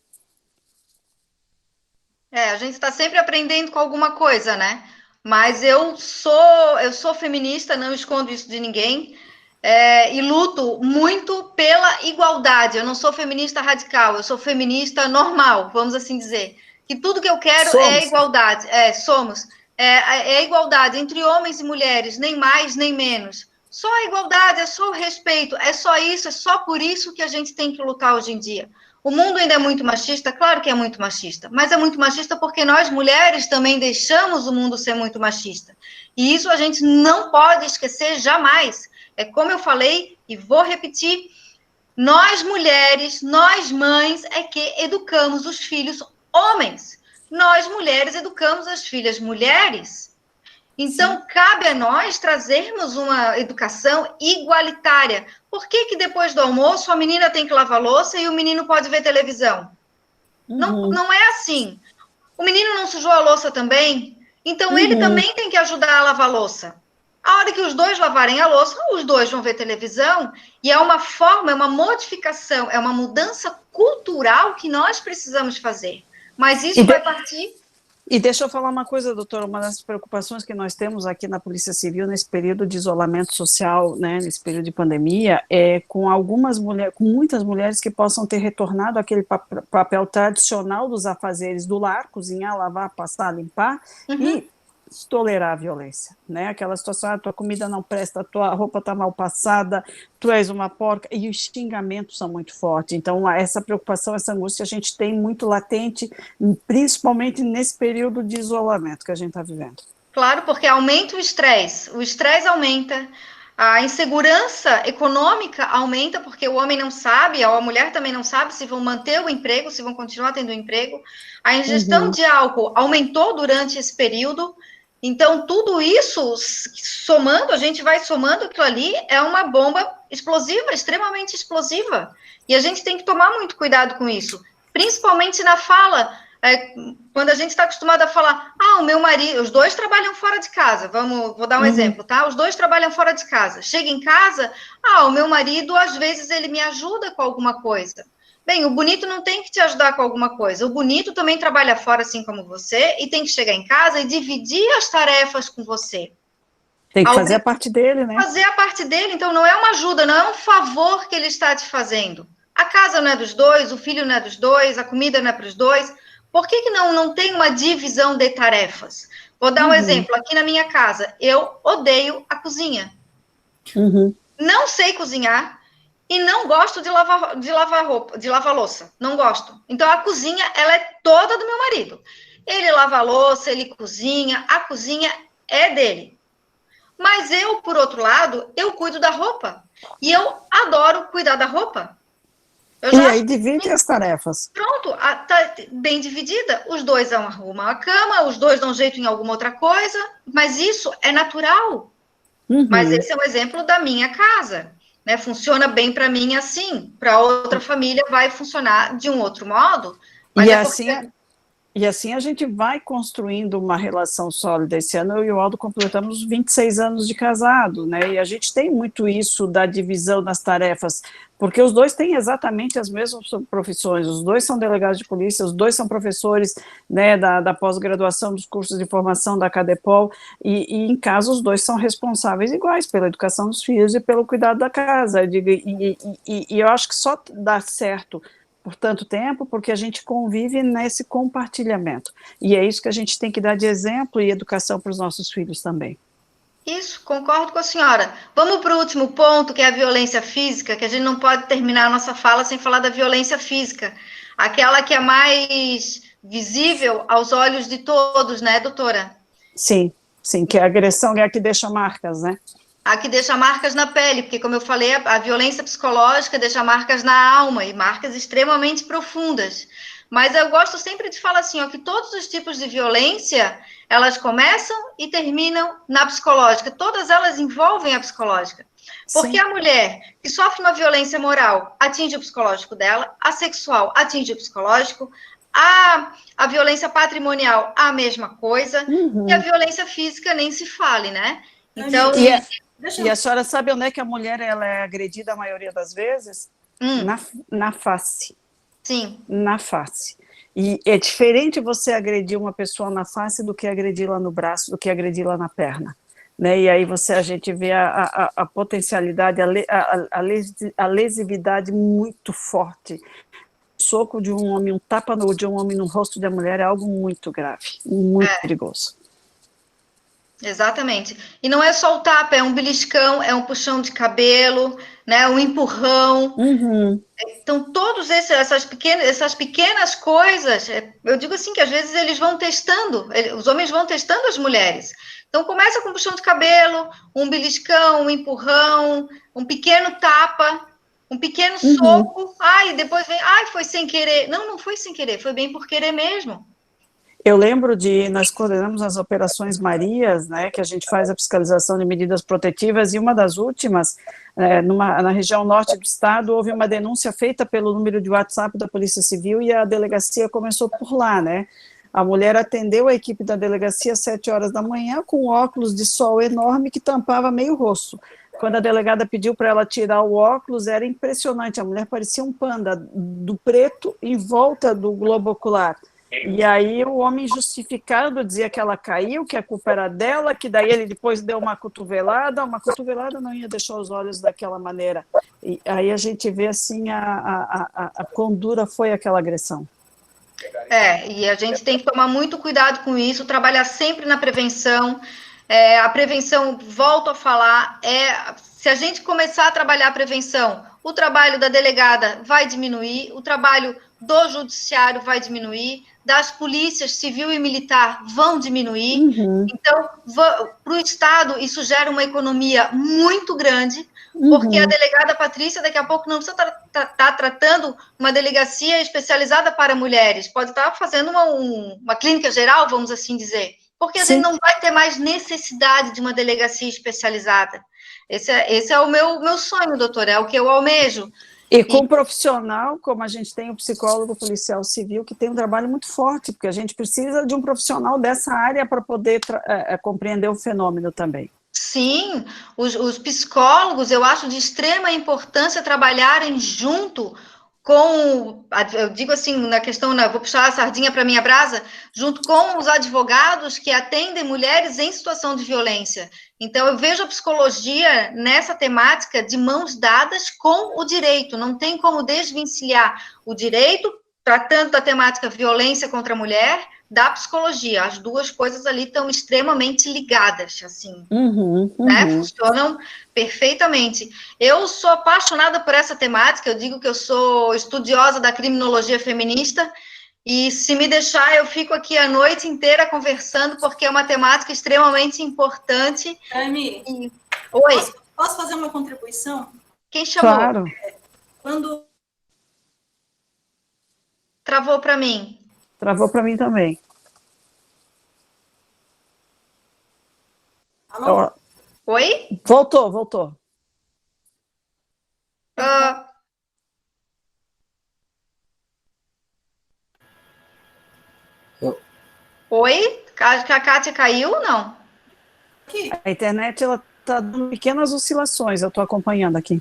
A gente está sempre aprendendo com alguma coisa, né? Mas eu sou feminista, não escondo isso de ninguém, e luto muito pela igualdade. Eu não sou feminista radical, eu sou feminista normal, vamos assim dizer. Que tudo que eu quero é igualdade. Somos. É igualdade entre homens e mulheres, nem mais, nem menos. Só a igualdade, é só o respeito, é só isso, é só por isso que a gente tem que lutar hoje em dia. O mundo ainda é muito machista, claro que é muito machista, mas é muito machista porque nós, mulheres, também deixamos o mundo ser muito machista. E isso a gente não pode esquecer jamais. É como eu falei, e vou repetir, nós mulheres, nós mães, é que educamos os filhos homens. Nós mulheres educamos as filhas mulheres. Então, cabe a nós trazermos uma educação igualitária. Por que depois do almoço a menina tem que lavar louça e o menino pode ver televisão? Não é assim. O menino não sujou a louça também? Então, ele também tem que ajudar a lavar a louça. A hora que os dois lavarem a louça, os dois vão ver televisão, e é uma forma, é uma modificação, é uma mudança cultural que nós precisamos fazer. Mas isso vai partir... E deixa eu falar uma coisa, doutora, uma das preocupações que nós temos aqui na Polícia Civil nesse período de isolamento social, né, nesse período de pandemia, é com algumas mulheres, com muitas mulheres que possam ter retornado àquele papel tradicional dos afazeres do lar, cozinhar, lavar, passar, limpar, e tolerar a violência, né? Aquela situação, a tua comida não presta, a tua roupa está mal passada, tu és uma porca, e os xingamentos são muito fortes. Então, essa preocupação, essa angústia a gente tem muito latente, principalmente nesse período de isolamento que a gente está vivendo. Claro, porque aumenta o estresse aumenta, a insegurança econômica aumenta, porque o homem não sabe, a mulher também não sabe se vão manter o emprego, se vão continuar tendo emprego. A ingestão de álcool aumentou durante esse período. Então, tudo isso, somando, a gente vai somando, aquilo ali é uma bomba explosiva, extremamente explosiva. E a gente tem que tomar muito cuidado com isso, principalmente na fala, quando a gente está acostumado a falar, o meu marido, os dois trabalham fora de casa, vou dar um exemplo, tá? Os dois trabalham fora de casa. Chega em casa, o meu marido, às vezes, ele me ajuda com alguma coisa. Bem, o bonito não tem que te ajudar com alguma coisa. O bonito também trabalha fora, assim como você, e tem que chegar em casa e dividir as tarefas com você. Tem que fazer a parte dele, né? Fazer a parte dele, então não é uma ajuda, não é um favor que ele está te fazendo. A casa não é dos dois, o filho não é dos dois, a comida não é para os dois. Por que não tem uma divisão de tarefas? Vou dar um exemplo. Aqui na minha casa, eu odeio a cozinha. Não sei cozinhar. E não gosto de lavar roupa, de lavar louça. Não gosto. Então, a cozinha, ela é toda do meu marido. ele lava a louça, ele cozinha, a cozinha é dele. Mas eu, por outro lado, eu cuido da roupa. E eu adoro cuidar da roupa. E aí divide as tarefas. Pronto, tá bem dividida. Os dois arrumam a cama, os dois dão jeito em alguma outra coisa, mas isso é natural. Mas esse é um exemplo da minha casa. Né? Funciona bem para mim assim, para outra família vai funcionar de um outro modo. Mas E assim a gente vai construindo uma relação sólida. Esse ano eu e o Aldo completamos 26 anos de casado, né? E a gente tem muito isso da divisão das tarefas, porque os dois têm exatamente as mesmas profissões, os dois são delegados de polícia, os dois são professores, né, da pós-graduação, dos cursos de formação da Cadepol, e em casa os dois são responsáveis iguais pela educação dos filhos e pelo cuidado da casa. E eu acho que só dá certo por tanto tempo, porque a gente convive nesse compartilhamento. E é isso que a gente tem que dar de exemplo e educação para os nossos filhos também. Isso, concordo com a senhora. Vamos para o último ponto, que é a violência física, que a gente não pode terminar a nossa fala sem falar da violência física. Aquela que é mais visível aos olhos de todos, né, doutora? Sim, que a agressão é a que deixa marcas, né? A que deixa marcas na pele, porque, como eu falei, a violência psicológica deixa marcas na alma, e marcas extremamente profundas. Mas eu gosto sempre de falar assim, ó, que todos os tipos de violência, elas começam e terminam na psicológica. Todas elas envolvem a psicológica. Porque a mulher que sofre uma violência moral atinge o psicológico dela, a sexual atinge o psicológico, a violência patrimonial, a mesma coisa, e a violência física nem se fale, né? Então... E a senhora sabe onde é que a mulher ela é agredida a maioria das vezes? Na face. Sim. Na face. E é diferente você agredir uma pessoa na face do que agredir-la no braço, do que agredir-la na perna. Né? E aí a gente vê a potencialidade, a lesividade muito forte. O soco de um homem, um tapa de um homem no rosto da mulher é algo muito grave, muito perigoso. Exatamente. E não é só o tapa, é um beliscão, é um puxão de cabelo, né, um empurrão. Então, todas essas pequenas coisas, eu digo assim, que às vezes eles vão testando, os homens vão testando as mulheres. Então, começa com um puxão de cabelo, um beliscão, um empurrão, um pequeno tapa, um pequeno soco, e depois vem, foi sem querer. Não foi sem querer, foi bem por querer mesmo. Eu lembro nós coordenamos as Operações Marias, né, que a gente faz a fiscalização de medidas protetivas, e uma das últimas, na região norte do estado, houve uma denúncia feita pelo número de WhatsApp da Polícia Civil, e a delegacia começou por lá, né. A mulher atendeu a equipe da delegacia às 7 horas da manhã, com óculos de sol enorme que tampava meio rosto. Quando a delegada pediu para ela tirar o óculos, era impressionante, a mulher parecia um panda, do preto em volta do globo ocular. E aí o homem justificado dizia que ela caiu, que a culpa era dela, que daí ele depois deu uma cotovelada não ia deixar os olhos daquela maneira. E aí a gente vê assim a quão dura foi aquela agressão. E a gente tem que tomar muito cuidado com isso, trabalhar sempre na prevenção. A prevenção, volto a falar, se a gente começar a trabalhar a prevenção, o trabalho da delegada vai diminuir, o trabalho do judiciário vai diminuir, das polícias civil e militar vão diminuir. Então, para o Estado, isso gera uma economia muito grande, porque a delegada Patrícia, daqui a pouco, não precisa estar tratando uma delegacia especializada para mulheres, pode estar fazendo uma clínica geral, vamos assim dizer, porque a gente não vai ter mais necessidade de uma delegacia especializada. Esse é o meu sonho, doutora, é o que eu almejo. E com profissional, como a gente tem o psicólogo policial civil, que tem um trabalho muito forte, porque a gente precisa de um profissional dessa área para poder compreender o fenômeno também. Sim, os psicólogos, eu acho de extrema importância trabalharem junto com, eu digo assim, na questão, vou puxar a sardinha para a minha brasa, junto com os advogados que atendem mulheres em situação de violência. Então, eu vejo a psicologia nessa temática de mãos dadas com o direito, não tem como desvencilhar o direito, tratando da temática violência contra a mulher, da psicologia. As duas coisas ali estão extremamente ligadas, assim, né? Funcionam perfeitamente. Eu sou apaixonada por essa temática, eu digo que eu sou estudiosa da criminologia feminista, E se me deixar, eu fico aqui a noite inteira conversando, porque é uma temática extremamente importante. Amy, Oi, posso fazer uma contribuição? quem chamou? Claro. Quando Travou para mim. Travou para mim também. Alô? Oi? Voltou. Ah, oi? A Kátia caiu? Não. Aqui. A internet, ela está dando pequenas oscilações, eu estou acompanhando aqui.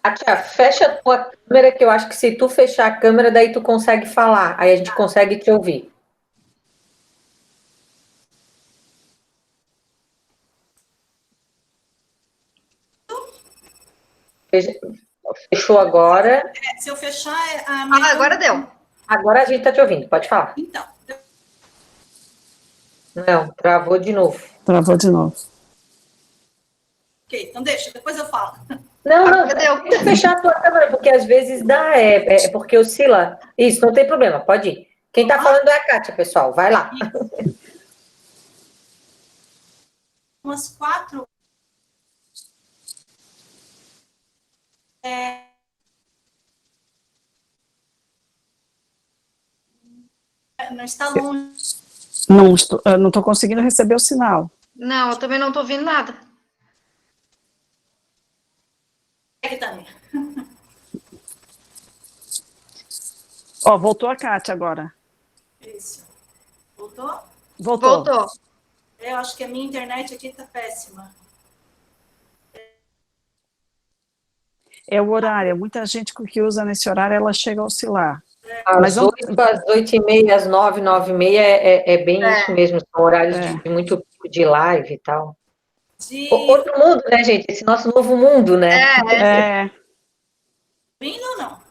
Kátia, fecha a tua câmera, que eu acho que se tu fechar a câmera, daí tu consegue falar, aí a gente consegue te ouvir. Fechou agora. Se eu fechar, Agora deu. Agora a gente está te ouvindo, pode falar. Então, Não, travou de novo. Travou de novo. ok, então deixa, depois eu falo. Não, Deu. tenta fechar a tua câmera, porque às vezes dá, porque oscila. Isso, não tem problema, pode ir. Quem está falando é a Kátia, pessoal, vai lá. Umas 4. Não está longe. Não estou conseguindo receber o sinal. Não, eu também não estou ouvindo nada. Aqui também. Ó, voltou a Kátia agora. Isso. Voltou? Voltou. Eu acho que a minha internet aqui está péssima. É o horário. Muita gente que usa nesse horário, ela chega a oscilar. Às 8, às 8h30, às 9, 9h30 é bem isso mesmo. São horários de muito pico de live e tal. Outro mundo, né, gente? Esse nosso novo mundo, né? Ouvindo ou não?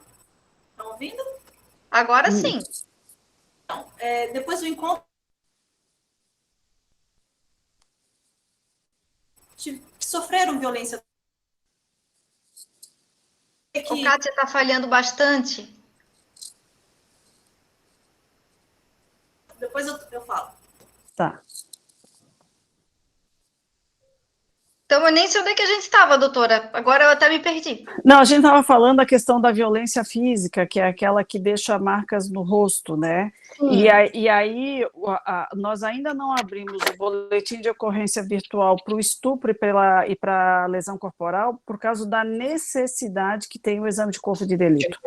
Estão ouvindo? Agora sim. Então, depois do encontro, que sofreram violência. O Kátia está falhando bastante. Depois eu falo. Tá. Então, eu nem sei onde é que a gente estava, doutora. Agora eu até me perdi. Não, a gente estava falando da questão da violência física, que é aquela que deixa marcas no rosto, né? E aí nós ainda não abrimos o boletim de ocorrência virtual para o estupro e para a lesão corporal por causa da necessidade que tem o exame de corpo de delito.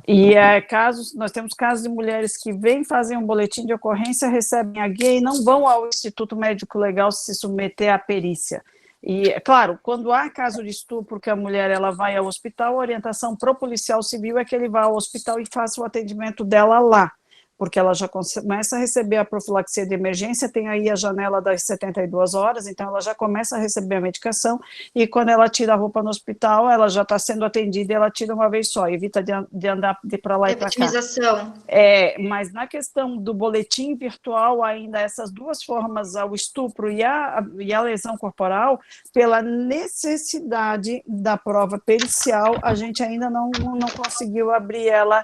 E nós temos casos de mulheres que vêm fazer um boletim de ocorrência, recebem a guia e não vão ao Instituto Médico Legal se submeter à perícia. E, claro, quando há caso de estupro que a mulher ela vai ao hospital, a orientação para o policial civil é que ele vá ao hospital e faça o atendimento dela lá, porque ela já começa a receber a profilaxia de emergência, tem aí a janela das 72 horas, então ela já começa a receber a medicação, e quando ela tira a roupa no hospital, ela já está sendo atendida e ela tira uma vez só, evita de andar para lá e para cá. Mas na questão do boletim virtual, ainda essas duas formas, o estupro e a lesão corporal, pela necessidade da prova pericial, a gente ainda não conseguiu abrir ela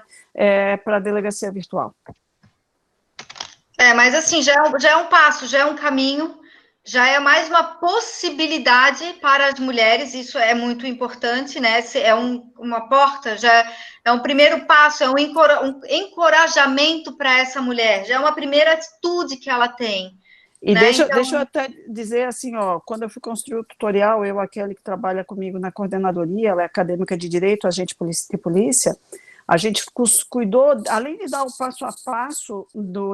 para a delegacia virtual. Mas assim, já é um passo, já é um caminho, já é mais uma possibilidade para as mulheres, isso é muito importante, né? É uma porta, já é um primeiro passo, é um encorajamento para essa mulher, já é uma primeira atitude que ela tem. E né? Deixa eu até dizer assim, quando eu fui construir o tutorial, aquele que trabalha comigo na coordenadoria, ela é acadêmica de Direito, agente de polícia, a gente cuidou, além de dar o passo a passo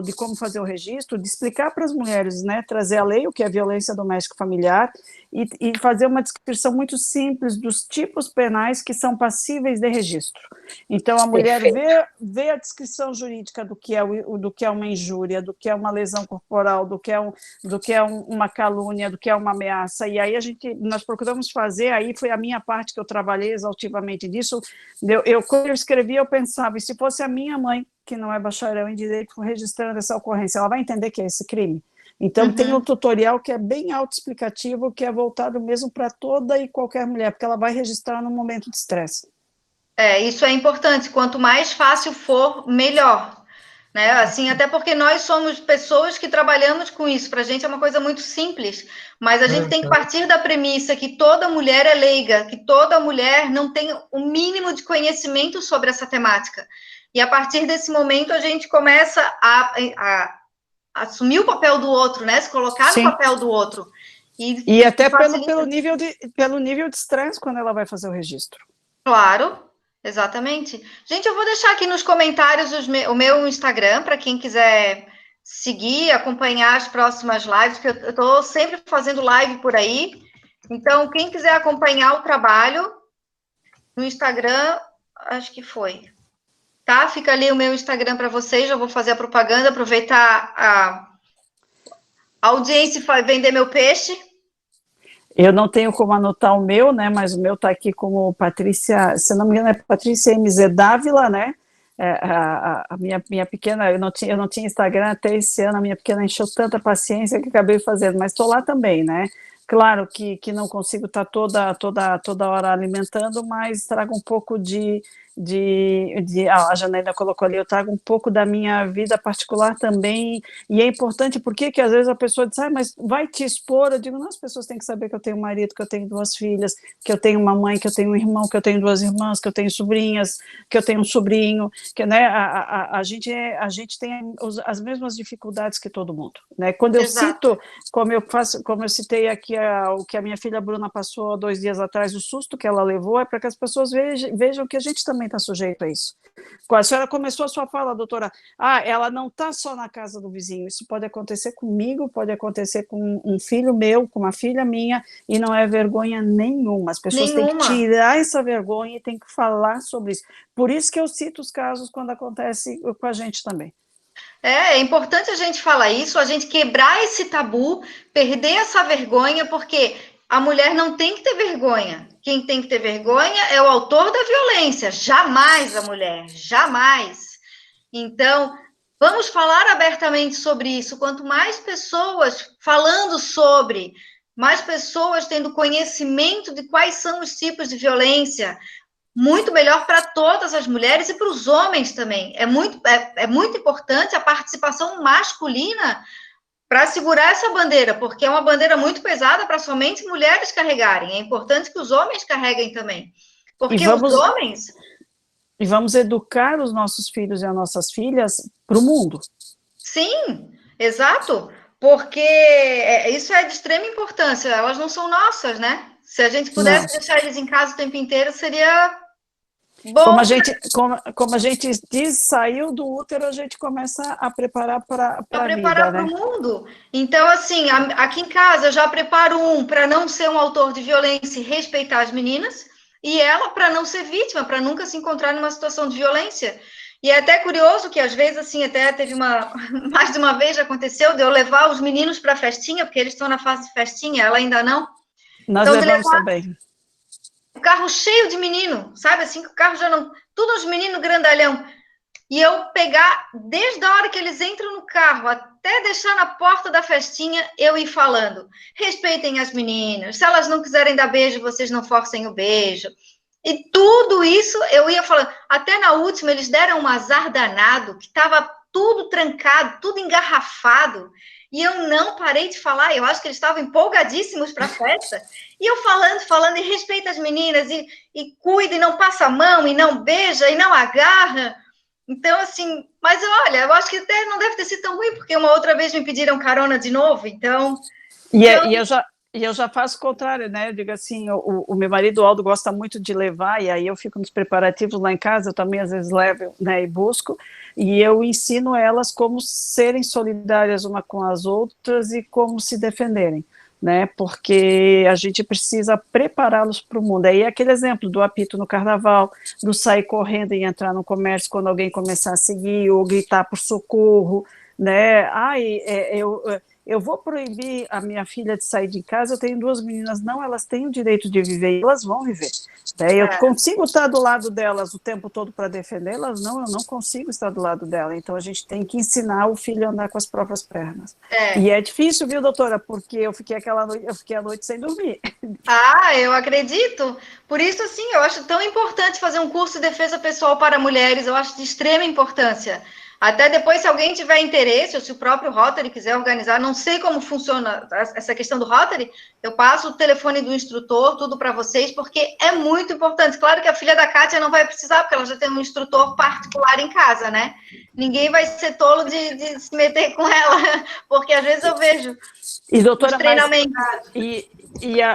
de como fazer o registro, de explicar para as mulheres, né, trazer a lei, o que é violência doméstica familiar, e fazer uma descrição muito simples dos tipos penais que são passíveis de registro. Então, a mulher vê a descrição jurídica do que é uma injúria, do que é uma lesão corporal, do que é uma calúnia, do que é uma ameaça, e aí nós procuramos fazer, aí foi a minha parte que eu trabalhei exaustivamente disso, quando eu escrevi, eu pensava, e se fosse a minha mãe, que não é bacharel em direito, registrando essa ocorrência, ela vai entender que é esse crime? Então, tem um tutorial que é bem autoexplicativo, que é voltado mesmo para toda e qualquer mulher, porque ela vai registrar no momento de estresse. Isso é importante, quanto mais fácil for, melhor. né? Assim, até porque nós somos pessoas que trabalhamos com isso. Para a gente é uma coisa muito simples, mas a gente tem que partir da premissa que toda mulher é leiga, que toda mulher não tem o mínimo de conhecimento sobre essa temática. E a partir desse momento a gente começa a assumir o papel do outro, né? Se colocar Sim. no papel do outro. E até pelo nível de estresse quando ela vai fazer o registro. Claro, exatamente. Gente, eu vou deixar aqui nos comentários o meu Instagram, para quem quiser seguir, acompanhar as próximas lives, porque eu estou sempre fazendo live por aí. Então, quem quiser acompanhar o trabalho, no Instagram, acho que foi. Tá? Fica ali o meu Instagram para vocês, já vou fazer a propaganda, aproveitar a audiência e vender meu peixe. Eu não tenho como anotar o meu, né, mas o meu está aqui como Patrícia, se não me engano é Patrícia MZ Dávila, né, a minha pequena, eu não tinha Instagram até esse ano, a minha pequena encheu tanta paciência que acabei fazendo, mas estou lá também, né. Claro que não consigo estar toda hora alimentando, mas trago um pouco a Janaína colocou ali, eu trago um pouco da minha vida particular também, e é importante porque às vezes a pessoa diz, mas vai te expor, eu digo, não, as pessoas têm que saber que eu tenho um marido, que eu tenho 2 filhas, que eu tenho uma mãe, que eu tenho um irmão, que eu tenho 2 irmãs, que eu tenho sobrinhas, que eu tenho um sobrinho, que, né, a gente tem as mesmas dificuldades que todo mundo, né, quando eu cito, como eu citei aqui o que a minha filha Bruna passou 2 dias atrás, o susto que ela levou, é para que as pessoas vejam que a gente também está sujeito a isso. A senhora começou a sua fala, doutora, ela não está só na casa do vizinho, isso pode acontecer comigo, pode acontecer com um filho meu, com uma filha minha, e não é vergonha nenhuma, as pessoas têm que tirar essa vergonha e têm que falar sobre isso. Por isso que eu cito os casos quando acontece com a gente também. É importante a gente falar isso, a gente quebrar esse tabu, perder essa vergonha, porque a mulher não tem que ter vergonha. Quem tem que ter vergonha é o autor da violência, jamais a mulher, jamais. Então, vamos falar abertamente sobre isso. Quanto mais pessoas falando sobre, mais pessoas tendo conhecimento de quais são os tipos de violência, muito melhor para todas as mulheres e para os homens também. É muito importante a participação masculina para segurar essa bandeira, porque é uma bandeira muito pesada para somente mulheres carregarem. É importante que os homens carreguem também. Porque os homens... E vamos educar os nossos filhos e as nossas filhas para o mundo. Sim, exato. Porque isso é de extrema importância. Elas não são nossas, né? Se a gente pudesse deixar eles em casa o tempo inteiro, seria... bom, como a gente diz, saiu do útero, a gente começa a preparar para a vida, para o mundo. Então, assim, aqui em casa eu já preparo para não ser um autor de violência e respeitar as meninas, e ela para não ser vítima, para nunca se encontrar numa situação de violência. E é até curioso que, às vezes, assim, até teve mais de uma vez já aconteceu de eu levar os meninos para a festinha, porque eles estão na fase de festinha, ela ainda não. Nós então, levamos também. O carro cheio de menino, sabe assim, que o carro já não... Tudo uns meninos grandalhão. E eu pegar, desde a hora que eles entram no carro, até deixar na porta da festinha, eu ir falando, respeitem as meninas, se elas não quiserem dar beijo, vocês não forcem o beijo. E tudo isso eu ia falando. Até na última, eles deram um azar danado, que estava tudo trancado, tudo engarrafado. E eu não parei de falar, eu acho que eles estavam empolgadíssimos para a festa. E eu falando, e respeita as meninas, e cuida, e não passa a mão, e não beija, e não agarra. Então, assim, mas olha, eu acho que até não deve ter sido tão ruim, porque uma outra vez me pediram carona de novo, então... E eu já faço o contrário, né? Eu digo assim, o meu marido, o Aldo, gosta muito de levar, e aí eu fico nos preparativos lá em casa, eu também às vezes levo, né, e busco, e eu ensino elas como serem solidárias uma com as outras e como se defenderem, né? Porque a gente precisa prepará-los para o mundo. Aí é aquele exemplo do apito no carnaval, do sair correndo e entrar no comércio quando alguém começar a seguir, ou gritar por socorro, né? Eu vou proibir a minha filha de sair de casa, eu tenho 2 meninas, não, elas têm o direito de viver, e elas vão viver. Daí eu consigo estar do lado delas o tempo todo para defendê-las? Não, eu não consigo estar do lado dela, então a gente tem que ensinar o filho a andar com as próprias pernas. E é difícil, viu, doutora, porque eu fiquei a noite sem dormir. Eu acredito. Por isso, assim, eu acho tão importante fazer um curso de defesa pessoal para mulheres, eu acho de extrema importância. Até depois, se alguém tiver interesse, ou se o próprio Rotary quiser organizar, não sei como funciona essa questão do Rotary, eu passo o telefone do instrutor, tudo para vocês, porque é muito importante. Claro que a filha da Kátia não vai precisar, porque ela já tem um instrutor particular em casa, né? Ninguém vai ser tolo de se meter com ela, porque às vezes eu vejo E, doutora, os treinamentos.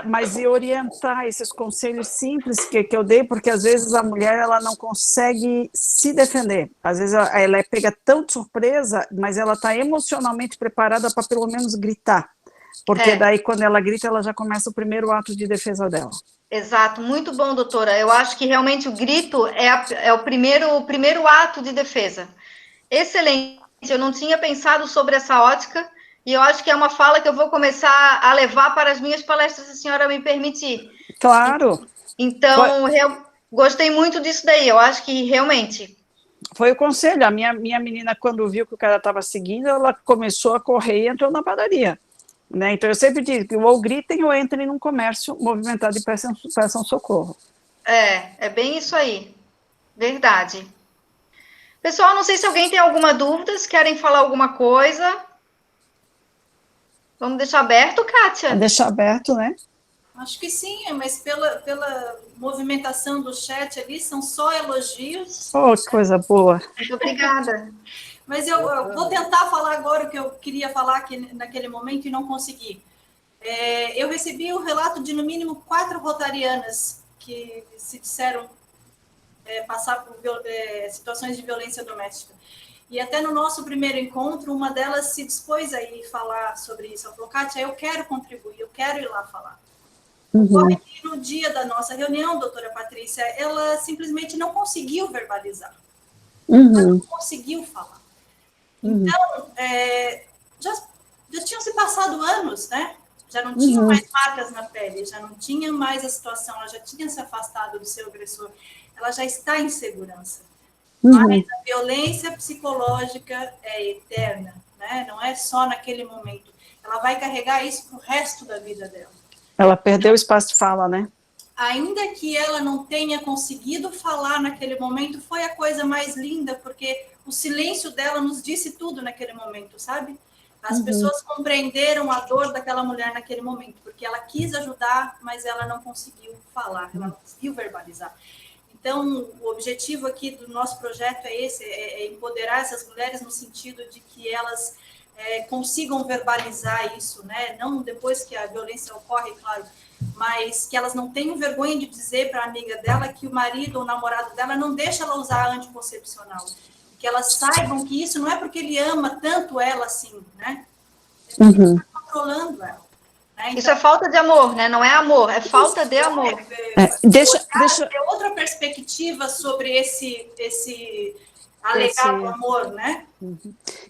Mas orientar esses conselhos simples que eu dei, porque às vezes a mulher ela não consegue se defender. Às vezes ela é pega tão de surpresa, mas ela está emocionalmente preparada para pelo menos gritar. Porque daí, quando ela grita, ela já começa o primeiro ato de defesa dela. Exato, muito bom, doutora. Eu acho que realmente o grito é o primeiro ato de defesa. Excelente. Eu não tinha pensado sobre essa ótica, e eu acho que é uma fala que eu vou começar a levar para as minhas palestras, se a senhora me permitir. Claro. Então, gostei muito disso daí. Eu acho que realmente... Foi o conselho. A minha menina, quando viu que o cara estava seguindo, ela começou a correr e entrou na padaria. Né? Então, eu sempre digo que ou gritem ou entrem num comércio movimentado e peçam socorro. É bem isso aí. Verdade. Pessoal, não sei se alguém tem alguma dúvida, se querem falar alguma coisa. Vamos deixar aberto, Kátia? Deixar aberto, né? Acho que sim, mas pela movimentação do chat ali, são só elogios. Oh, que coisa boa. Muito obrigada. Mas eu vou tentar falar agora o que eu queria falar aqui naquele momento e não consegui. Eu recebi o relato de, no mínimo, 4 rotarianas que se disseram passar por situações de violência doméstica. E até no nosso primeiro encontro, uma delas se dispôs a ir falar sobre isso. Ela falou, Kátia, eu quero contribuir, eu quero ir lá falar. Ocorre que no dia da nossa reunião, doutora Patrícia, ela simplesmente não conseguiu verbalizar. Ela não conseguiu falar. Então, já tinham se passado anos, né? Já não tinham mais marcas na pele, já não tinha mais a situação, ela já tinha se afastado do seu agressor, ela já está em segurança. Mas a violência psicológica é eterna, né? Não é só naquele momento. Ela vai carregar isso para o resto da vida dela. Ela perdeu o espaço de fala, né? Ainda que ela não tenha conseguido falar naquele momento, foi a coisa mais linda, porque o silêncio dela nos disse tudo naquele momento, sabe? As pessoas compreenderam a dor daquela mulher naquele momento, porque ela quis ajudar, mas ela não conseguiu falar, ela não conseguiu verbalizar. Então, o objetivo aqui do nosso projeto é esse, é empoderar essas mulheres no sentido de que elas consigam verbalizar isso, né? Não depois que a violência ocorre, claro, mas que elas não tenham vergonha de dizer para a amiga dela que o marido ou o namorado dela não deixa ela usar anticoncepcional. Que elas saibam que isso não é porque ele ama tanto ela assim, né? É porque ele está controlando ela. Então, isso é falta de amor, né? Não é amor, é falta de amor. Deixa ter outra perspectiva sobre esse alegado amor, né?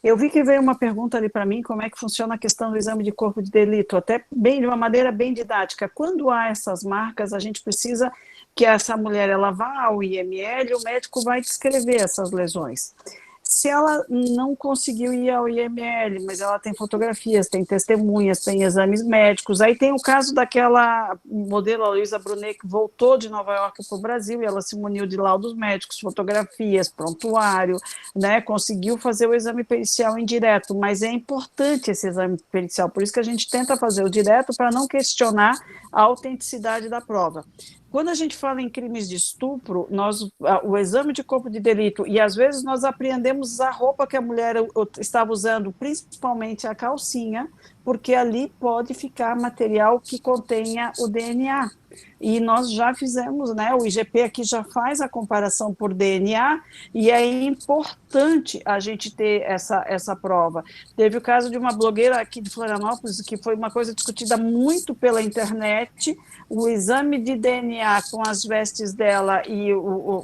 Eu vi que veio uma pergunta ali para mim, como é que funciona a questão do exame de corpo de delito, até bem de uma maneira bem didática. Quando há essas marcas, a gente precisa que essa mulher ela vá ao IML, o médico vai descrever essas lesões. Se ela não conseguiu ir ao IML, mas ela tem fotografias, tem testemunhas, tem exames médicos, aí tem o caso daquela modelo, a Luísa Brunet, que voltou de Nova York para o Brasil, e ela se muniu de laudos médicos, fotografias, prontuário, né, conseguiu fazer o exame pericial indireto, mas é importante esse exame pericial, por isso que a gente tenta fazer o direto para não questionar a autenticidade da prova. Quando a gente fala em crimes de estupro, o exame de corpo de delito, e às vezes nós apreendemos a roupa que a mulher estava usando, principalmente a calcinha, porque ali pode ficar material que contenha o DNA. E nós já fizemos, né, o IGP aqui já faz a comparação por DNA, e é importante a gente ter essa prova. Teve o caso de uma blogueira aqui de Florianópolis, que foi uma coisa discutida muito pela internet, o exame de DNA com as vestes dela e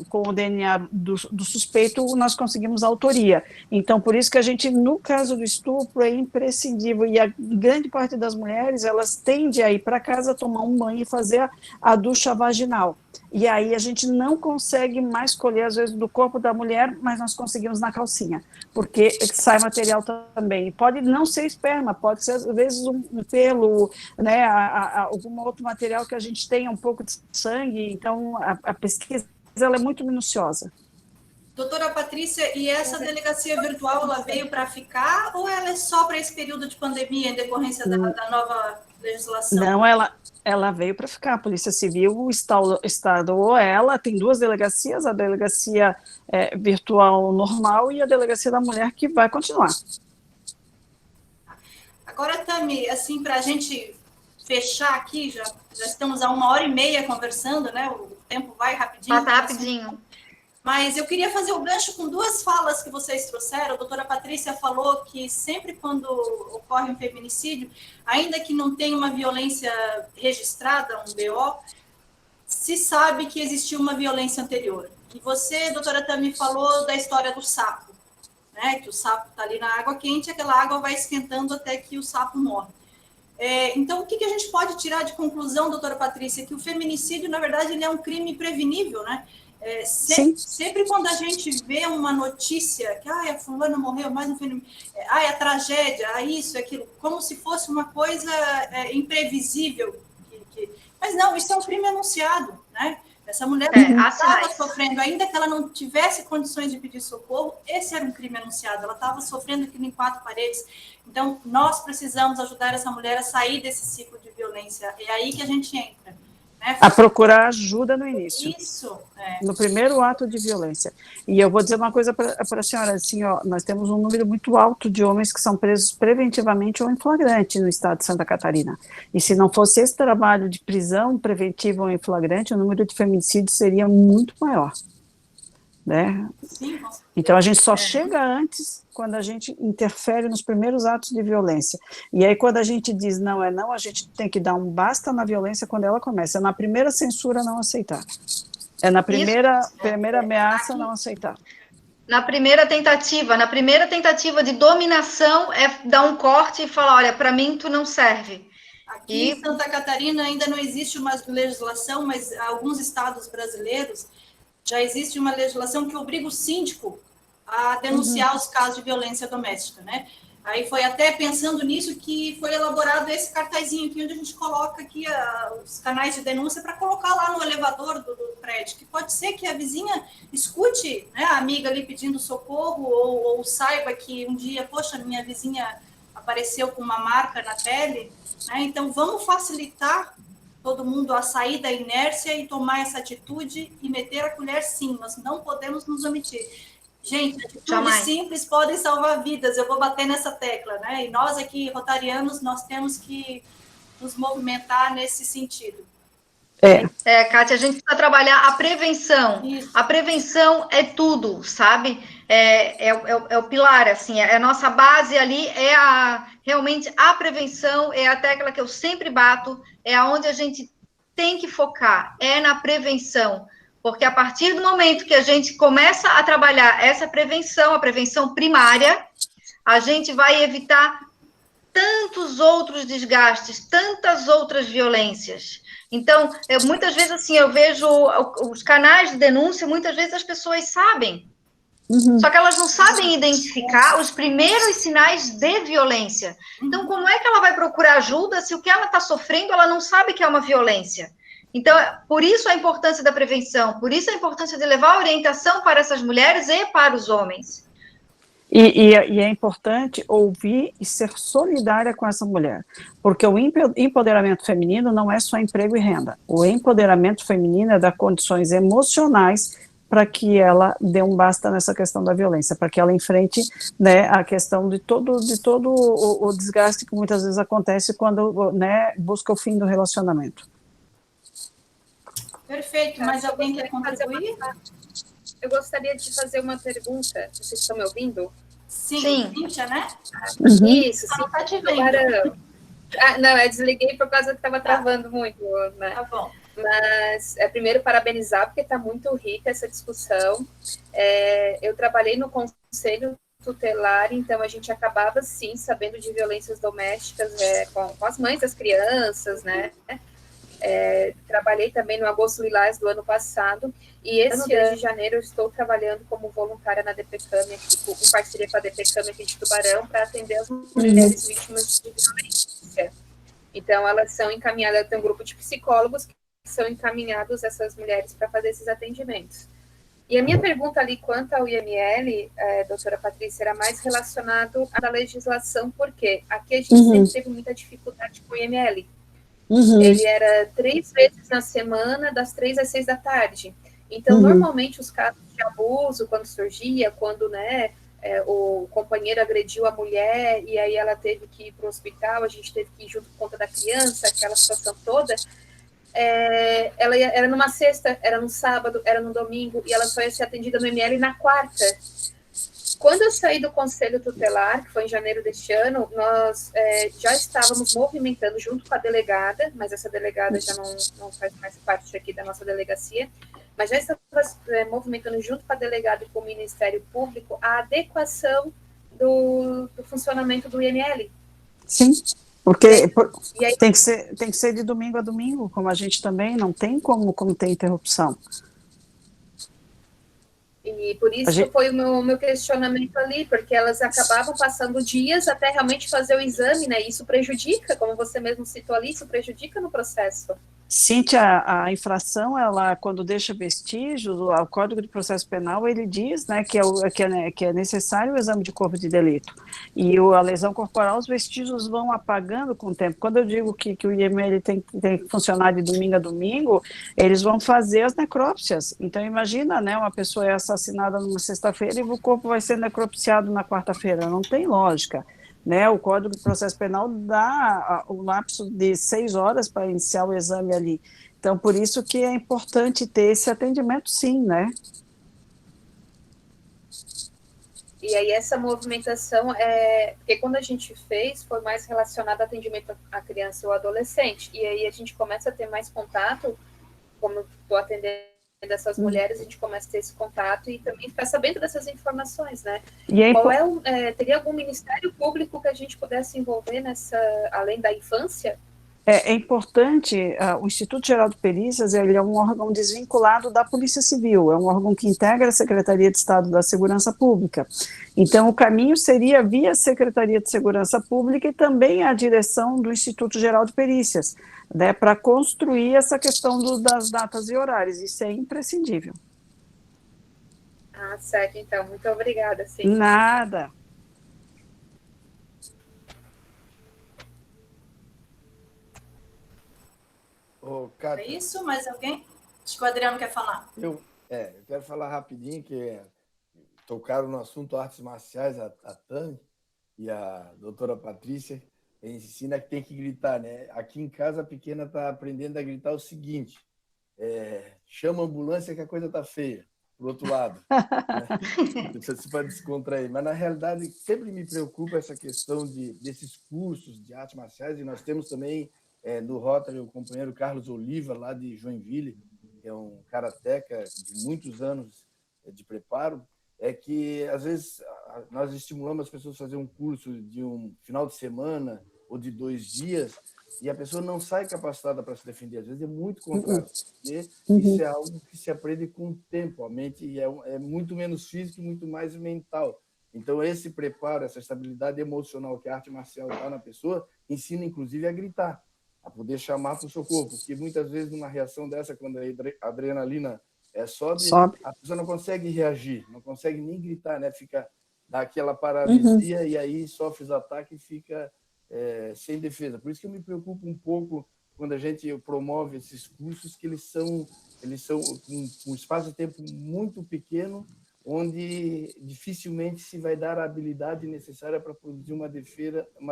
com o DNA do suspeito, nós conseguimos a autoria. Então, por isso que a gente, no caso do estupro, é imprescindível, e a grande parte das mulheres, elas tendem a ir para casa, tomar um banho e fazer a ducha vaginal. E aí a gente não consegue mais colher, às vezes, do corpo da mulher, mas nós conseguimos na calcinha, porque sai material também. Pode não ser esperma, pode ser, às vezes, um pelo, né, algum outro material que a gente tenha um pouco de sangue. Então, a pesquisa ela é muito minuciosa. Doutora Patrícia, e essa delegacia virtual, ela veio para ficar ou ela é só para esse período de pandemia, em decorrência da nova legislação? Não, ela veio para ficar. A Polícia Civil instaurou ela, tem 2 delegacias, a delegacia virtual normal e a delegacia da mulher, que vai continuar. Agora, Tami, assim, para a gente fechar aqui, já estamos há 1h30 conversando, né? O tempo vai rapidinho. Passa rapidinho. Mas eu queria fazer o gancho com 2 falas que vocês trouxeram. A doutora Patrícia falou que sempre quando ocorre um feminicídio, ainda que não tenha uma violência registrada, um BO, se sabe que existiu uma violência anterior. E você, doutora Tami, falou da história do sapo, né? Que o sapo está ali na água quente, aquela água vai esquentando até que o sapo morre. Então, o que a gente pode tirar de conclusão, doutora Patrícia? Que o feminicídio, na verdade, ele é um crime prevenível, né? Sempre quando a gente vê uma notícia que a fulana morreu, mais um feminicídio, a tragédia, isso, aquilo, como se fosse uma coisa imprevisível. Mas não, isso é um crime anunciado, né? Essa mulher estava sofrendo, ainda que ela não tivesse condições de pedir socorro, esse era um crime anunciado, ela estava sofrendo aquilo em 4 paredes. Então, nós precisamos ajudar essa mulher a sair desse ciclo de violência. É aí que a gente entra. Né? A procurar ajuda no início. Isso. No primeiro ato de violência. E eu vou dizer uma coisa para a senhora, assim, ó, nós temos um número muito alto de homens que são presos preventivamente ou em flagrante no estado de Santa Catarina. E se não fosse esse trabalho de prisão preventiva ou em flagrante, o número de feminicídios seria muito maior. Né? Sim, então a gente só chega antes quando a gente interfere nos primeiros atos de violência, e aí quando a gente diz não é não, a gente tem que dar um basta na violência quando ela começa, é na primeira censura não aceitar, é na primeira ameaça não aceitar. Na primeira tentativa de dominação é dar um corte e falar, olha, para mim tu não serve. Aqui em Santa Catarina ainda não existe uma legislação, mas alguns estados brasileiros já existe uma legislação que obriga o síndico a denunciar os casos de violência doméstica, né? Aí foi até pensando nisso que foi elaborado esse cartazinho aqui, onde a gente coloca aqui os canais de denúncia para colocar lá no elevador do prédio, que pode ser que a vizinha escute, né, a amiga ali pedindo socorro, ou saiba que um dia, poxa, minha vizinha apareceu com uma marca na pele, né? Então vamos facilitar todo mundo a sair da inércia e tomar essa atitude e meter a colher, sim, nós não podemos nos omitir. Gente, atitudes simples podem salvar vidas, eu vou bater nessa tecla, né? E nós aqui, rotarianos, nós temos que nos movimentar nesse sentido. Kátia, a gente precisa trabalhar a prevenção. Isso. A prevenção é tudo, sabe? É o pilar, assim, a nossa base ali realmente a prevenção, é a tecla que eu sempre bato, é aonde a gente tem que focar, é na prevenção. Porque a partir do momento que a gente começa a trabalhar essa prevenção, a prevenção primária, a gente vai evitar tantos outros desgastes, tantas outras violências. Então, muitas vezes, assim, eu vejo os canais de denúncia, muitas vezes as pessoas sabem, só que elas não sabem identificar os primeiros sinais de violência. Então, como é que ela vai procurar ajuda se o que ela está sofrendo, ela não sabe que é uma violência? Então, por isso a importância da prevenção, por isso a importância de levar orientação para essas mulheres e para os homens. E é importante ouvir e ser solidária com essa mulher, porque o empoderamento feminino não é só emprego e renda. O empoderamento feminino é dar condições emocionais para que ela dê um basta nessa questão da violência, para que ela enfrente, né, a questão de todo o desgaste que muitas vezes acontece quando, né, busca o fim do relacionamento. Perfeito, mas alguém quer contribuir? Eu gostaria de fazer uma pergunta. Vocês estão me ouvindo? Sim. Cíntia, né? Isso, sim. Tá te vendo. Agora... não, eu desliguei por causa que estava travando muito, né? Tá bom. Mas, primeiro, parabenizar, porque está muito rica essa discussão. Eu trabalhei no Conselho Tutelar, então a gente acabava, sim, sabendo de violências domésticas com as mães das crianças, né? Trabalhei também no Agosto Lilás do ano passado, e esse ano de janeiro eu estou trabalhando como voluntária na DPCAM, em parceria com a DPCAM aqui de Tubarão, para atender as mulheres vítimas de violência. Então, elas são encaminhadas, tem um grupo de psicólogos que são encaminhados essas mulheres para fazer esses atendimentos. E a minha pergunta ali quanto ao IML, doutora Patrícia, era mais relacionado à legislação, porque aqui a gente sempre teve muita dificuldade com o IML. Ele era 3 vezes na semana, das 3 às 6 da tarde. Então, normalmente, os casos de abuso, quando surgia, quando, né, o companheiro agrediu a mulher e aí ela teve que ir para o hospital, a gente teve que ir junto por conta da criança, aquela situação toda, ela era numa sexta, era no sábado, era no domingo, e ela só ia ser atendida no IML na quarta. Quando eu saí do Conselho Tutelar, que foi em janeiro deste ano, nós já estávamos movimentando junto com a delegada, mas essa delegada já não faz mais parte aqui da nossa delegacia, mas já estávamos movimentando junto com a delegada e com o Ministério Público a adequação do funcionamento do IML. Sim, porque aí, tem que ser de domingo a domingo, como a gente também não tem como ter interrupção. E por isso foi o meu questionamento ali, porque elas acabavam passando dias até realmente fazer o exame, né? Isso prejudica, como você mesmo citou ali, isso prejudica no processo. Cíntia, a infração, ela, quando deixa vestígios, o Código de Processo Penal, ele diz, né, que é necessário o exame de corpo de delito. E a lesão corporal, os vestígios vão apagando com o tempo. Quando eu digo que o IML tem que funcionar de domingo a domingo, eles vão fazer as necrópsias. Então, imagina, né, uma pessoa é assassinada numa sexta-feira e o corpo vai ser necropsiado na quarta-feira. Não tem lógica. Né, o Código de Processo Penal dá o lapso de 6 horas para iniciar o exame ali. Então, por isso que é importante ter esse atendimento, sim, né? E aí essa movimentação, porque quando a gente fez, foi mais relacionado ao atendimento à criança ou adolescente. E aí a gente começa a ter mais contato, como eu estou atendendo dessas mulheres, a gente começa a ter esse contato e também ficar sabendo dessas informações, né? E teria algum Ministério Público que a gente pudesse envolver nessa, além da infância? É importante, o Instituto Geral de Perícias, ele é um órgão desvinculado da Polícia Civil, é um órgão que integra a Secretaria de Estado da Segurança Pública. Então, o caminho seria via Secretaria de Segurança Pública e também a direção do Instituto Geral de Perícias, né, para construir essa questão das datas e horários, isso é imprescindível. Ah, certo, então, muito obrigada, sim. Nada. É isso? Mais alguém? Acho que o Adriano quer falar. Eu quero falar rapidinho, que tocaram no assunto artes marciais, a Tânia e a doutora Patrícia, ensina que tem que gritar, né? Aqui em casa a pequena está aprendendo a gritar o seguinte, chama a ambulância que a coisa está feia, pro outro lado. Né? Isso para descontrair. Mas, na realidade, sempre me preocupa essa questão desses cursos de artes marciais, e nós temos também no Rotary o companheiro Carlos Oliva, lá de Joinville, que é um karateca de muitos anos de preparo, que, às vezes, nós estimulamos as pessoas a fazer um curso de um final de semana ou de 2 dias, e a pessoa não sai capacitada para se defender. Às vezes é muito contrário, porque isso é algo que se aprende com o tempo. A mente é muito menos física e muito mais mental. Então, esse preparo, essa estabilidade emocional que a arte marcial dá na pessoa, ensina, inclusive, a gritar, a poder chamar para o socorro, porque muitas vezes numa reação dessa, quando a adrenalina sobe, a pessoa não consegue reagir, não consegue nem gritar, né? Dá aquela paralisia e aí sofre os ataques e fica sem defesa. Por isso que eu me preocupo um pouco quando a gente promove esses cursos, que eles são um espaço de tempo muito pequeno, onde dificilmente se vai dar a habilidade necessária para produzir uma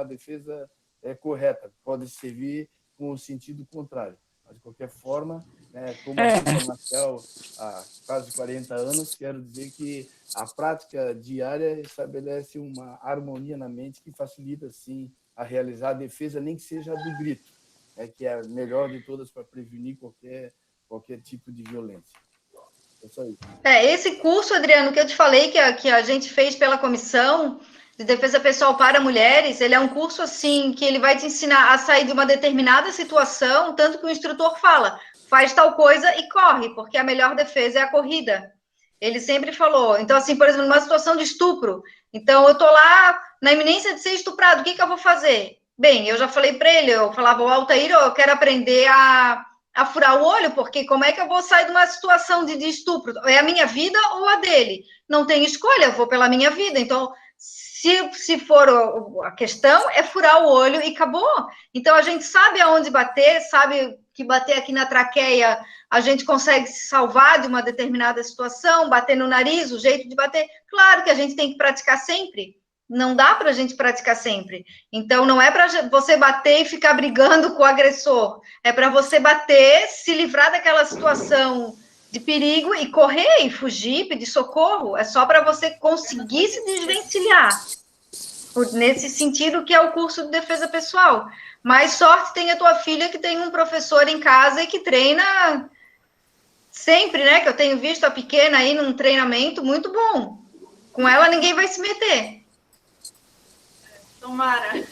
defesa correta. Pode servir com o sentido contrário. Mas, de qualquer forma, como artista marcial há quase 40 anos, quero dizer que a prática diária estabelece uma harmonia na mente que facilita, sim, a realizar a defesa, nem que seja a do grito, que é a melhor de todas para prevenir qualquer tipo de violência. É só isso. Esse curso, Adriano, que eu te falei que a gente fez pela Comissão de Defesa Pessoal para Mulheres, ele é um curso, assim, que ele vai te ensinar a sair de uma determinada situação, tanto que o instrutor fala, faz tal coisa e corre, porque a melhor defesa é a corrida. Ele sempre falou. Então, assim, por exemplo, numa situação de estupro, então eu tô lá na iminência de ser estuprado, o que eu vou fazer? Bem, eu já falei para ele, eu falava, Altair, eu quero aprender a a furar o olho, porque como é que eu vou sair de uma situação de estupro? É a minha vida ou a dele? Não tem escolha, eu vou pela minha vida. Então, se for a questão, é furar o olho e acabou. Então, a gente sabe aonde bater, sabe que bater aqui na traqueia, a gente consegue se salvar de uma determinada situação, bater no nariz, o jeito de bater. Claro que a gente tem que praticar sempre. Não dá para a gente praticar sempre. Então, não é para você bater e ficar brigando com o agressor. É para você bater, se livrar daquela situação de perigo e correr e fugir, pedir socorro. É só para você conseguir se desvencilhar. Nesse sentido que é o curso de defesa pessoal. Mais sorte tem a tua filha que tem um professor em casa e que treina sempre, né? Que eu tenho visto a pequena aí num treinamento muito bom. Com ela ninguém vai se meter. Tomara.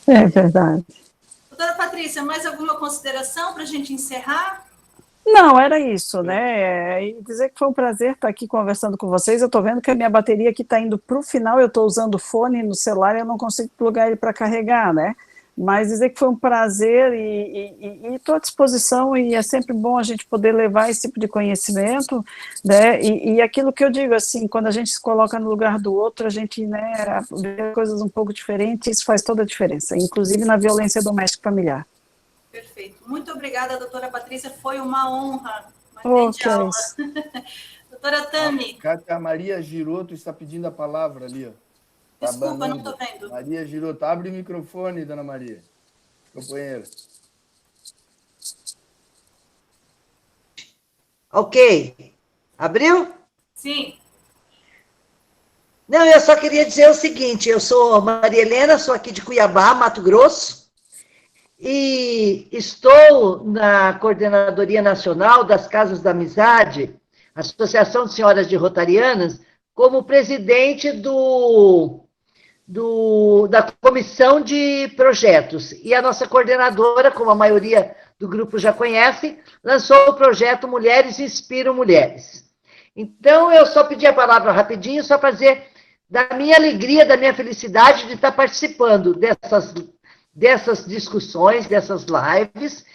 É verdade. Doutora Patrícia, mais alguma consideração para a gente encerrar? Não, era isso, né? E dizer que foi um prazer estar aqui conversando com vocês. Eu estou vendo que a minha bateria aqui está indo para o final, eu estou usando o fone no celular e eu não consigo plugar ele para carregar, né? Mas dizer que foi um prazer e estou à disposição, e é sempre bom a gente poder levar esse tipo de conhecimento, né? E aquilo que eu digo, assim, quando a gente se coloca no lugar do outro, a gente, né, vê coisas um pouco diferentes, isso faz toda a diferença, inclusive na violência doméstica familiar. Perfeito. Muito obrigada, doutora Patrícia, foi uma honra, uma grande aula. Doutora Tami. Cátia Maria Giroto está pedindo a palavra ali, ó. Tá Desculpa, abanando. não estou vendo. Maria Giroto, abre o microfone, dona Maria. Companheira. Ok. Abriu? Sim. Não, eu só queria dizer o seguinte, eu sou Maria Helena, sou aqui de Cuiabá, Mato Grosso, e estou na Coordenadoria Nacional das Casas da Amizade, Associação de Senhoras de Rotarianas, como presidente da Comissão de Projetos. E a nossa coordenadora, como a maioria do grupo já conhece, lançou o projeto Mulheres Inspiram Mulheres. Então, eu só pedi a palavra rapidinho, só para dizer da minha alegria, da minha felicidade de estar participando dessas discussões, dessas lives,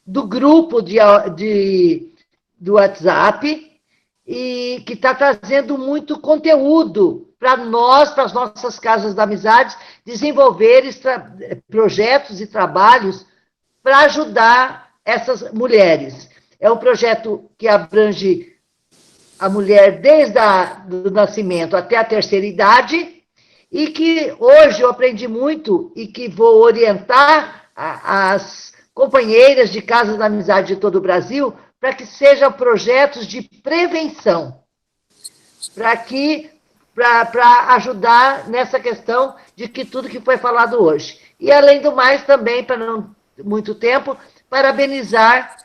do grupo do WhatsApp, e que está trazendo muito conteúdo para nós, para as nossas casas da amizade, desenvolver projetos e trabalhos para ajudar essas mulheres. É um projeto que abrange a mulher desde o nascimento até a terceira idade, e que hoje eu aprendi muito e que vou orientar as companheiras de casas da amizade de todo o Brasil para que sejam projetos de prevenção, para ajudar nessa questão de que tudo que foi falado hoje. E, além do mais, também, para não muito tempo, parabenizar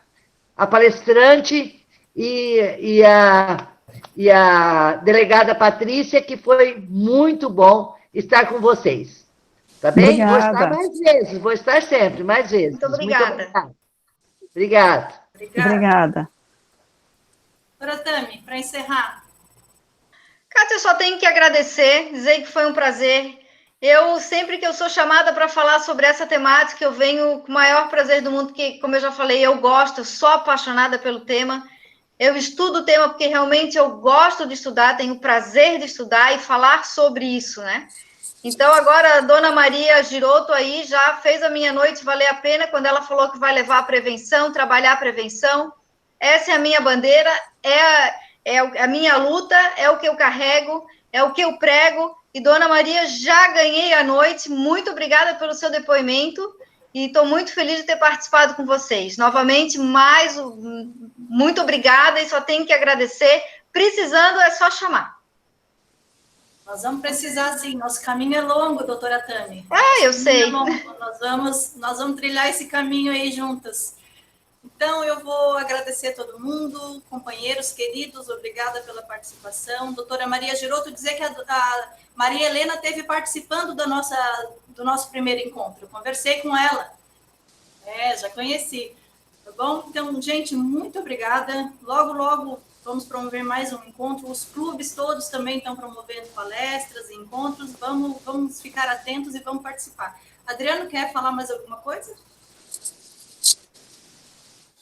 a palestrante e a delegada Patrícia, que foi muito bom estar com vocês. Tá bem? Obrigada. Vou estar mais vezes, vou estar sempre, mais vezes. Muito obrigada. Obrigada. Obrigada. Doutora Tami, para encerrar. Cátia, eu só tenho que agradecer, dizer que foi um prazer. Sempre que eu sou chamada para falar sobre essa temática, eu venho com o maior prazer do mundo, porque, como eu já falei, eu gosto, eu sou apaixonada pelo tema. Eu estudo o tema porque realmente eu gosto de estudar, tenho o prazer de estudar e falar sobre isso, né? Então, agora, a dona Maria Giroto aí já fez a minha noite valer a pena quando ela falou que vai levar a prevenção, trabalhar a prevenção. Essa é a minha bandeira, é a minha luta, é o que eu carrego, é o que eu prego. E, dona Maria, já ganhei a noite. Muito obrigada pelo seu depoimento e estou muito feliz de ter participado com vocês. Novamente, muito obrigada e só tenho que agradecer. Precisando, é só chamar. Nós vamos precisar, sim. Nosso caminho é longo, doutora Tami. Eu sei. Nós vamos trilhar esse caminho aí juntas. Então, eu vou agradecer a todo mundo, companheiros queridos, obrigada pela participação. Doutora Maria Giroto, dizer que a Maria Helena esteve participando do nosso primeiro encontro. Eu conversei com ela. Já conheci. Tá bom? Então, gente, muito obrigada. Logo, logo, vamos promover mais um encontro. Os clubes todos também estão promovendo palestras e encontros. Vamos ficar atentos e vamos participar. Adriano, quer falar mais alguma coisa?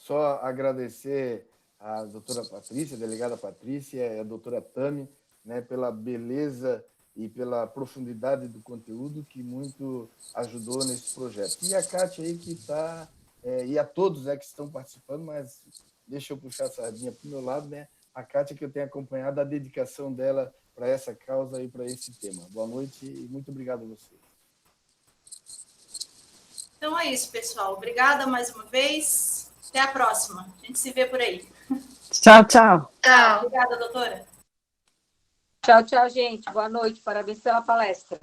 só agradecer a doutora Patrícia, a delegada Patrícia e a doutora Tami, né, pela beleza e pela profundidade do conteúdo que muito ajudou nesse projeto. E a Kátia aí que está, e a todos, né, que estão participando, mas deixa eu puxar a sardinha para o meu lado, né? A Kátia, que eu tenho acompanhado a dedicação dela para essa causa e para esse tema. Boa noite e muito obrigado a vocês. Então é isso, pessoal. Obrigada mais uma vez. Até a próxima. A gente se vê por aí. Tchau, tchau. Tchau. Obrigada, doutora. Tchau, tchau, gente. Boa noite. Parabéns pela palestra.